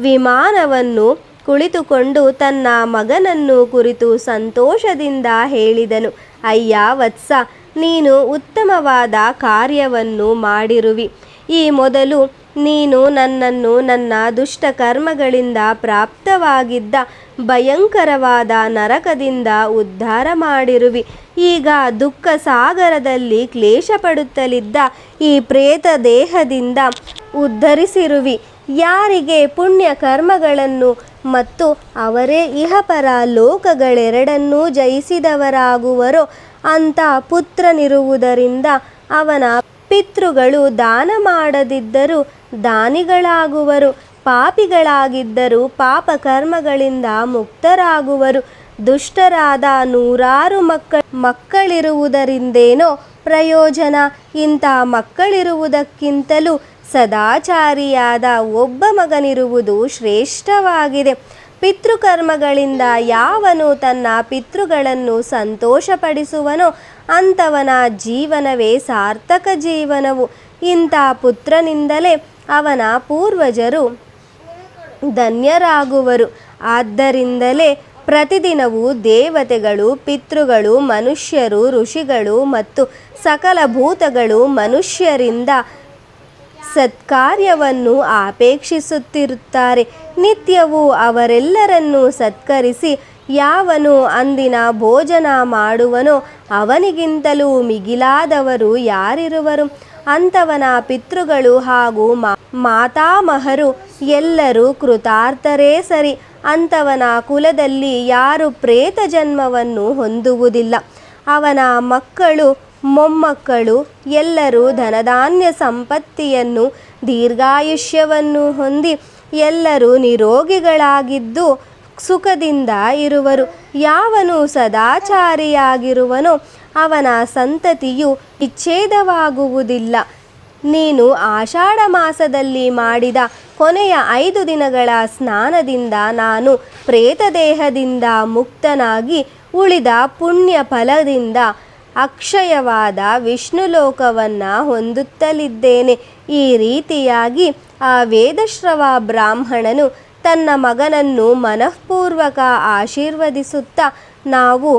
ವಿಮಾನವನ್ನು ಕುಳಿತುಕೊಂಡು ತನ್ನ ಮಗನನ್ನು ಕುರಿತು ಸಂತೋಷದಿಂದ ಹೇಳಿದನು. ಅಯ್ಯ ವತ್ಸ, ನೀನು ಉತ್ತಮವಾದ ಕಾರ್ಯವನ್ನು ಮಾಡಿರುವಿ. ಈ ಮೊದಲು ನೀನು ನನ್ನನ್ನು ನನ್ನ ದುಷ್ಟ ಕರ್ಮಗಳಿಂದ ಪ್ರಾಪ್ತವಾಗಿದ್ದ ಭಯಂಕರವಾದ ನರಕದಿಂದ ಉದ್ಧಾರ ಮಾಡಿರುವಿ. ಈಗ ದುಃಖ ಸಾಗರದಲ್ಲಿ ಕ್ಲೇಶ ಪಡುತ್ತಲಿದ್ದ ಈ ಪ್ರೇತ ದೇಹದಿಂದ ಉದ್ಧರಿಸಿರುವಿ. ಯಾರಿಗೆ ಪುಣ್ಯ ಕರ್ಮಗಳನ್ನು ಮತ್ತು ಅವರೇ ಇಹಪರ ಲೋಕಗಳೆರಡನ್ನೂ ಜಯಿಸಿದವರಾಗುವರೋ ಅಂಥ ಪುತ್ರನಿರುವುದರಿಂದ ಅವನ ಪಿತೃಗಳು ದಾನ ಮಾಡದಿದ್ದರೂ ದಾನಿಗಳಾಗುವರು, ಪಾಪಿಗಳಾಗಿದ್ದರೂ ಪಾಪ ಕರ್ಮಗಳಿಂದ ಮುಕ್ತರಾಗುವರು. ದುಷ್ಟರಾದ 100 ಮಕ್ಕಳಿರುವುದರಿಂದೇನೋ ಪ್ರಯೋಜನ. ಇಂಥ ಮಕ್ಕಳಿರುವುದಕ್ಕಿಂತಲೂ ಸದಾಚಾರಿಯಾದ ಒಬ್ಬ ಮಗನಿರುವುದು ಶ್ರೇಷ್ಠವಾಗಿದೆ. ಪಿತೃಕರ್ಮಗಳಿಂದ ಯಾವನು ತನ್ನ ಪಿತೃಗಳನ್ನು ಸಂತೋಷಪಡಿಸುವನೋ ಅಂಥವನ ಜೀವನವೇ ಸಾರ್ಥಕ ಜೀವನವು. ಇಂಥ ಪುತ್ರನಿಂದಲೇ ಅವನ ಪೂರ್ವಜರು ಧನ್ಯರಾಗುವರು. ಆದ್ದರಿಂದಲೇ ಪ್ರತಿದಿನವೂ ದೇವತೆಗಳು, ಪಿತೃಗಳು, ಮನುಷ್ಯರು, ಋಷಿಗಳು ಮತ್ತು ಸಕಲ ಭೂತಗಳು ಮನುಷ್ಯರಿಂದ ಸತ್ಕಾರ್ಯವನ್ನು ಅಪೇಕ್ಷಿಸುತ್ತಿರುತ್ತಾರೆ. ನಿತ್ಯವೂ ಅವರೆಲ್ಲರನ್ನೂ ಸತ್ಕರಿಸಿ ಯಾವನು ಅಂದಿನ ಭೋಜನ ಮಾಡುವನೋ ಅವನಿಗಿಂತಲೂ ಮಿಗಿಲಾದವರು ಯಾರಿರುವರು? ಅಂಥವನ ಪಿತೃಗಳು ಹಾಗೂ ಮಾತಾಮಹರು ಎಲ್ಲರೂ ಕೃತಾರ್ಥರೇ ಸರಿ. ಅಂಥವನ ಕುಲದಲ್ಲಿ ಯಾರು ಪ್ರೇತ ಜನ್ಮವನ್ನು ಹೊಂದುವುದಿಲ್ಲ. ಅವನ ಮಕ್ಕಳು ಮೊಮ್ಮಕ್ಕಳು ಎಲ್ಲರೂ ಧನಧಾನ್ಯ ಸಂಪತ್ತಿಯನ್ನು ದೀರ್ಘಾಯುಷ್ಯವನ್ನು ಹೊಂದಿ ಎಲ್ಲರೂ ನಿರೋಗಿಗಳಾಗಿದ್ದು ಸುಖದಿಂದ ಇರುವರು. ಯಾವನು ಸದಾಚಾರಿಯಾಗಿರುವನೋ ಅವನ ಸಂತತಿಯು ವಿಚ್ಛೇದವಾಗುವುದಿಲ್ಲ. ನೀನು ಆಷಾಢ ಮಾಸದಲ್ಲಿ ಮಾಡಿದ ಕೊನೆಯ 5 ದಿನಗಳ ಸ್ನಾನದಿಂದ ನಾನು ಪ್ರೇತದೇಹದಿಂದ ಮುಕ್ತನಾಗಿ ಉಳಿದ ಪುಣ್ಯ ಫಲದಿಂದ ಅಕ್ಷಯವಾದ ವಿಷ್ಣುಲೋಕವನ್ನು ಹೊಂದುತ್ತಲಿದ್ದೇನೆ. ಈ ರೀತಿಯಾಗಿ ಆ ವೇದಶ್ರವ ಬ್ರಾಹ್ಮಣನು ತನ್ನ ಮಗನನ್ನು ಮನಃಪೂರ್ವಕ ಆಶೀರ್ವದಿಸುತ್ತಾ ನಾವು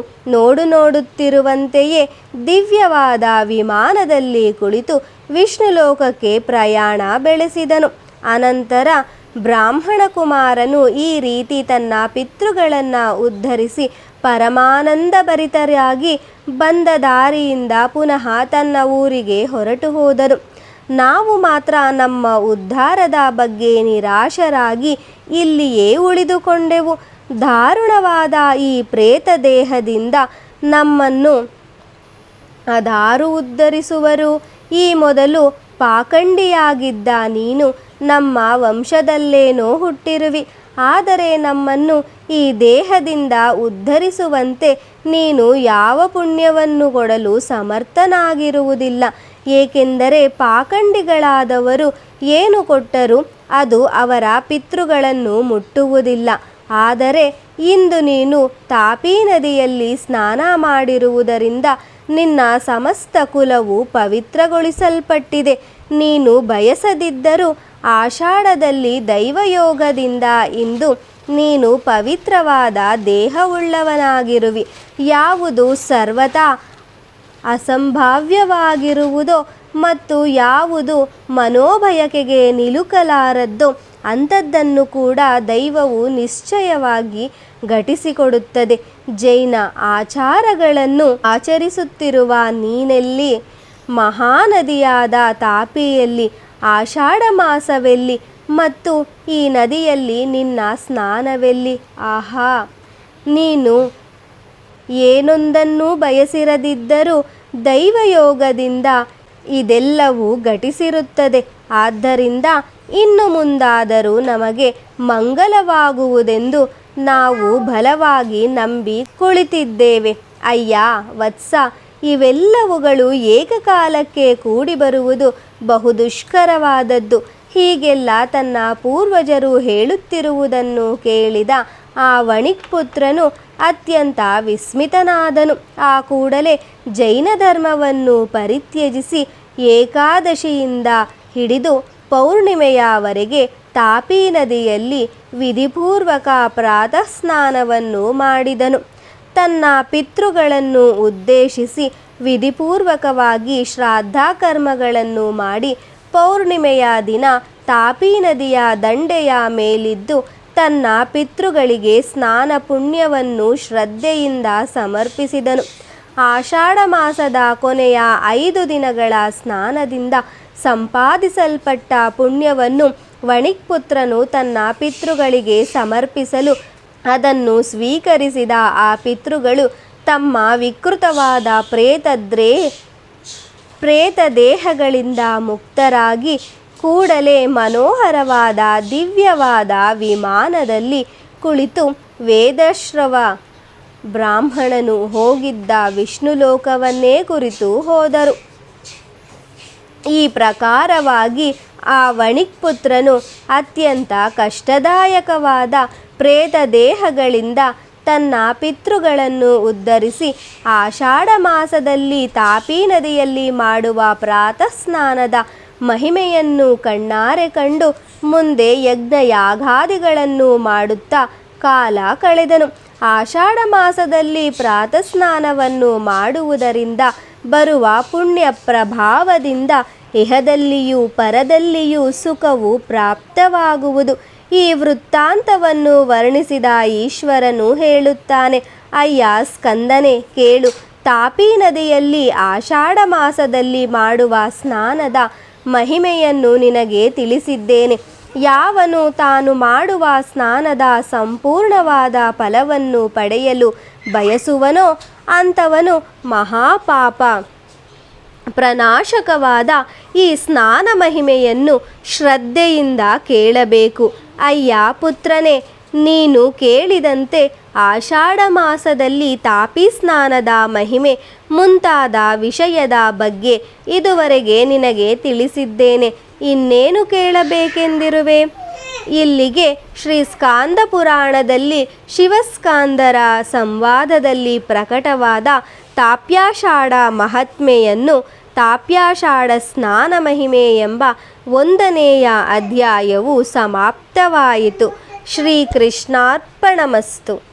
ನೋಡುತ್ತಿರುವಂತೆಯೇ ದಿವ್ಯವಾದ ವಿಮಾನದಲ್ಲಿ ಕುಳಿತು ವಿಷ್ಣುಲೋಕಕ್ಕೆ ಪ್ರಯಾಣ ಬೆಳೆಸಿದನು. ಅನಂತರ ಬ್ರಾಹ್ಮಣ ಕುಮಾರನು ಈ ರೀತಿ ತನ್ನ ಪಿತೃಗಳನ್ನು ಉದ್ಧರಿಸಿ ಪರಮಾನಂದಭರಿತರಾಗಿ ಬಂದ ದಾರಿಯಿಂದ ಪುನಃ ತನ್ನ ಊರಿಗೆ ಹೊರಟು ಹೋದನು. ನಾವು ಮಾತ್ರ ನಮ್ಮ ಉದ್ಧಾರದ ಬಗ್ಗೆ ನಿರಾಶರಾಗಿ ಇಲ್ಲಿಯೇ ಉಳಿದುಕೊಂಡೆವು. ದಾರುಣವಾದ ಈ ಪ್ರೇತ ದೇಹದಿಂದ ನಮ್ಮನ್ನು ಅದಾರು ಉದ್ಧರಿಸುವರು? ಈ ಮೊದಲು ಪಾಖಂಡಿಯಾಗಿದ್ದ ನೀನು ನಮ್ಮ ವಂಶದಲ್ಲೇನೋ ಹುಟ್ಟಿರುವಿ. ಆದರೆ ನಮ್ಮನ್ನು ಈ ದೇಹದಿಂದ ಉದ್ಧರಿಸುವಂತೆ ನೀನು ಯಾವ ಪುಣ್ಯವನ್ನು ಕೊಡಲು ಸಮರ್ಥನಾಗಿರುವುದಿಲ್ಲ. ಏಕೆಂದರೆ ಪಾಖಂಡಿಗಳಾದವರು ಏನು ಕೊಟ್ಟರೂ ಅದು ಅವರ ಪಿತೃಗಳನ್ನು ಮುಟ್ಟುವುದಿಲ್ಲ. ಆದರೆ ಇಂದು ನೀನು ತಾಪಿ ನದಿಯಲ್ಲಿ ಸ್ನಾನ ಮಾಡಿರುವುದರಿಂದ ನಿನ್ನ ಸಮಸ್ತ ಕುಲವು ಪವಿತ್ರಗೊಳಿಸಲ್ಪಟ್ಟಿದೆ. ನೀನು ಬಯಸದಿದ್ದರೂ ಆಷಾಢದಲ್ಲಿ ದೈವಯೋಗದಿಂದ ಇಂದು ನೀನು ಪವಿತ್ರವಾದ ದೇಹವುಳ್ಳವನಾಗಿರುವಿ. ಯಾವುದು ಸರ್ವತಾ ಅಸಂಭಾವ್ಯವಾಗಿರುವುದೋ ಮತ್ತು ಯಾವುದು ಮನೋಬಯಕೆಗೆ ನಿಲುಕಲಾರದ್ದೋ ಅಂಥದ್ದನ್ನು ಕೂಡ ದೈವವು ನಿಶ್ಚಯವಾಗಿ ಘಟಿಸಿಕೊಡುತ್ತದೆ. ಜೈನ ಆಚಾರಗಳನ್ನು ಆಚರಿಸುತ್ತಿರುವ ನೀನೆಲ್ಲಿ? ಮಹಾನದಿಯಾದ ತಾಪಿಯಲ್ಲಿ ಆಷಾಢ ಮಾಸವೆಲ್ಲಿ ಮತ್ತು ಈ ನದಿಯಲ್ಲಿ ನಿನ್ನ ಸ್ನಾನವೆಲ್ಲಿ? ಆಹಾ, ನೀನು ಏನೊಂದನ್ನು ಬಯಸಿರದಿದ್ದರೂ ದೈವಯೋಗದಿಂದ ಇದೆಲ್ಲವೂ ಘಟಿಸಿರುತ್ತದೆ. ಆದ್ದರಿಂದ ಇನ್ನು ಮುಂದಾದರೂ ನಮಗೆ ಮಂಗಲವಾಗುವುದೆಂದು ನಾವು ಬಲವಾಗಿ ನಂಬಿ ಕುಳಿತಿದ್ದೇವೆ. ಅಯ್ಯ ವತ್ಸ, ಇವೆಲ್ಲವುಗಳು ಏಕಕಾಲಕ್ಕೆ ಕೂಡಿ ಬರುವುದು ಬಹುದುಷ್ಕರವಾದದ್ದು. ಹೀಗೆಲ್ಲ ತನ್ನ ಪೂರ್ವಜರು ಹೇಳುತ್ತಿರುವುದನ್ನು ಕೇಳಿದ ಆ ವಣಿಕ್ಪುತ್ರನು ಅತ್ಯಂತ ವಿಸ್ಮಿತನಾದನು. ಆ ಕೂಡಲೇ ಜೈನ ಧರ್ಮವನ್ನು ಪರಿತ್ಯಜಿಸಿ ಏಕಾದಶಿಯಿಂದ ಹಿಡಿದು ಪೌರ್ಣಿಮೆಯವರೆಗೆ ತಾಪಿ ನದಿಯಲ್ಲಿ ವಿಧಿಪೂರ್ವಕ ಪ್ರಾತಃ ಸ್ನಾನವನ್ನು ಮಾಡಿದನು. ತನ್ನ ಪಿತೃಗಳನ್ನು ಉದ್ದೇಶಿಸಿ ವಿಧಿಪೂರ್ವಕವಾಗಿ ಶ್ರಾದ್ದ ಕರ್ಮಗಳನ್ನು ಮಾಡಿ ಪೌರ್ಣಿಮೆಯ ದಿನ ತಾಪಿ ನದಿಯ ದಂಡೆಯ ಮೇಲಿದ್ದು ತನ್ನ ಪಿತೃಗಳಿಗೆ ಸ್ನಾನ ಪುಣ್ಯವನ್ನು ಶ್ರದ್ಧೆಯಿಂದ ಸಮರ್ಪಿಸಿದನು. ಆಷಾಢ ಮಾಸದ ಕೊನೆಯ 5 ದಿನಗಳ ಸ್ನಾನದಿಂದ ಸಂಪಾದಿಸಲ್ಪಟ್ಟ ಪುಣ್ಯವನ್ನು ವಣಿಕ್ಪುತ್ರನು ತನ್ನ ಪಿತೃಗಳಿಗೆ ಸಮರ್ಪಿಸಲು ಅದನ್ನು ಸ್ವೀಕರಿಸಿದ ಆ ಪಿತೃಗಳು ತಮ್ಮ ವಿಕೃತವಾದ ಪ್ರೇತ ದೇಹಗಳಿಂದ ಮುಕ್ತರಾಗಿ ಕೂಡಲೇ ಮನೋಹರವಾದ ದಿವ್ಯವಾದ ವಿಮಾನದಲ್ಲಿ ಕುಳಿತು ವೇದಶ್ರವ ಬ್ರಾಹ್ಮಣನು ಹೋಗಿದ್ದ ವಿಷ್ಣುಲೋಕವನ್ನೇ ಕುರಿತು ಹೋದರು. ಈ ಪ್ರಕಾರವಾಗಿ ಆ ವಣಿಕ್ಪುತ್ರನು ಅತ್ಯಂತ ಕಷ್ಟದಾಯಕವಾದ ಪ್ರೇತ ದೇಹಗಳಿಂದ ತನ್ನ ಪಿತೃಗಳನ್ನು ಉದ್ಧರಿಸಿ ಆಷಾಢ ಮಾಸದಲ್ಲಿ ತಾಪಿ ನದಿಯಲ್ಲಿ ಮಾಡುವ ಪ್ರಾತಃ ಸ್ನಾನದ ಮಹಿಮೆಯನ್ನು ಕಣ್ಣಾರೆ ಕಂಡು ಮುಂದೆ ಯಜ್ಞ ಯಾಗಾದಿಗಳನ್ನು ಮಾಡುತ್ತಾ ಕಾಲ ಕಳೆದನು. ಆಷಾಢ ಮಾಸದಲ್ಲಿ ಪ್ರಾತಃ ಸ್ನಾನವನ್ನು ಮಾಡುವುದರಿಂದ ಬರುವ ಪುಣ್ಯ ಪ್ರಭಾವದಿಂದ ಇಹದಲ್ಲಿಯೂ ಪರದಲ್ಲಿಯೂ ಸುಖವು ಪ್ರಾಪ್ತವಾಗುವುದು. ಈ ವೃತ್ತಾಂತವನ್ನು ವರ್ಣಿಸಿದ ಈಶ್ವರನು ಹೇಳುತ್ತಾನೆ, ಅಯ್ಯ ಸ್ಕಂದನೆ ಕೇಳು, ತಾಪಿ ನದಿಯಲ್ಲಿ ಆಷಾಢ ಮಾಸದಲ್ಲಿ ಮಾಡುವ ಸ್ನಾನದ ಮಹಿಮೆಯನ್ನು ನಿನಗೆ ತಿಳಿಸಿದ್ದೇನೆ. ಯಾವನು ತಾನು ಮಾಡುವ ಸ್ನಾನದ ಸಂಪೂರ್ಣವಾದ ಫಲವನ್ನು ಪಡೆಯಲು ಬಯಸುವನೋ ಅಂಥವನು ಮಹಾಪಾಪ ಪ್ರನಾಶಕವಾದ ಈ ಸ್ನಾನ ಮಹಿಮೆಯನ್ನು ಶ್ರದ್ಧೆಯಿಂದ ಕೇಳಬೇಕು. ಅಯ್ಯ ಪುತ್ರನೇ, ನೀನು ಕೇಳಿದಂತೆ ಆಷಾಢ ಮಾಸದಲ್ಲಿ ತಾಪಿ ಸ್ನಾನದ ಮಹಿಮೆ ಮುಂತಾದ ವಿಷಯದ ಬಗ್ಗೆ ಇದುವರೆಗೆ ನಿನಗೆ ತಿಳಿಸಿದ್ದೇನೆ. ಇನ್ನೇನು ಕೇಳಬೇಕೆಂದಿರುವೆ? ಇಲ್ಲಿಗೆ ಶ್ರೀ ಸ್ಕಾಂದ ಪುರಾಣದಲ್ಲಿ ಶಿವಸ್ಕಾಂದರ ಸಂವಾದದಲ್ಲಿ ಪ್ರಕಟವಾದ ತಾಪ್ಯಾಷಾಢ ಮಹಾತ್ಮೆಯನ್ನು, ತಾಪ್ಯಾಷಾಢ ಸ್ನಾನ ಮಹಿಮೆ ಎಂಬ 1ನೆಯ ಅಧ್ಯಾಯವು ಸಮಾಪ್ತವಾಯಿತು. ಶ್ರೀಕೃಷ್ಣಾರ್ಪಣಮಸ್ತು.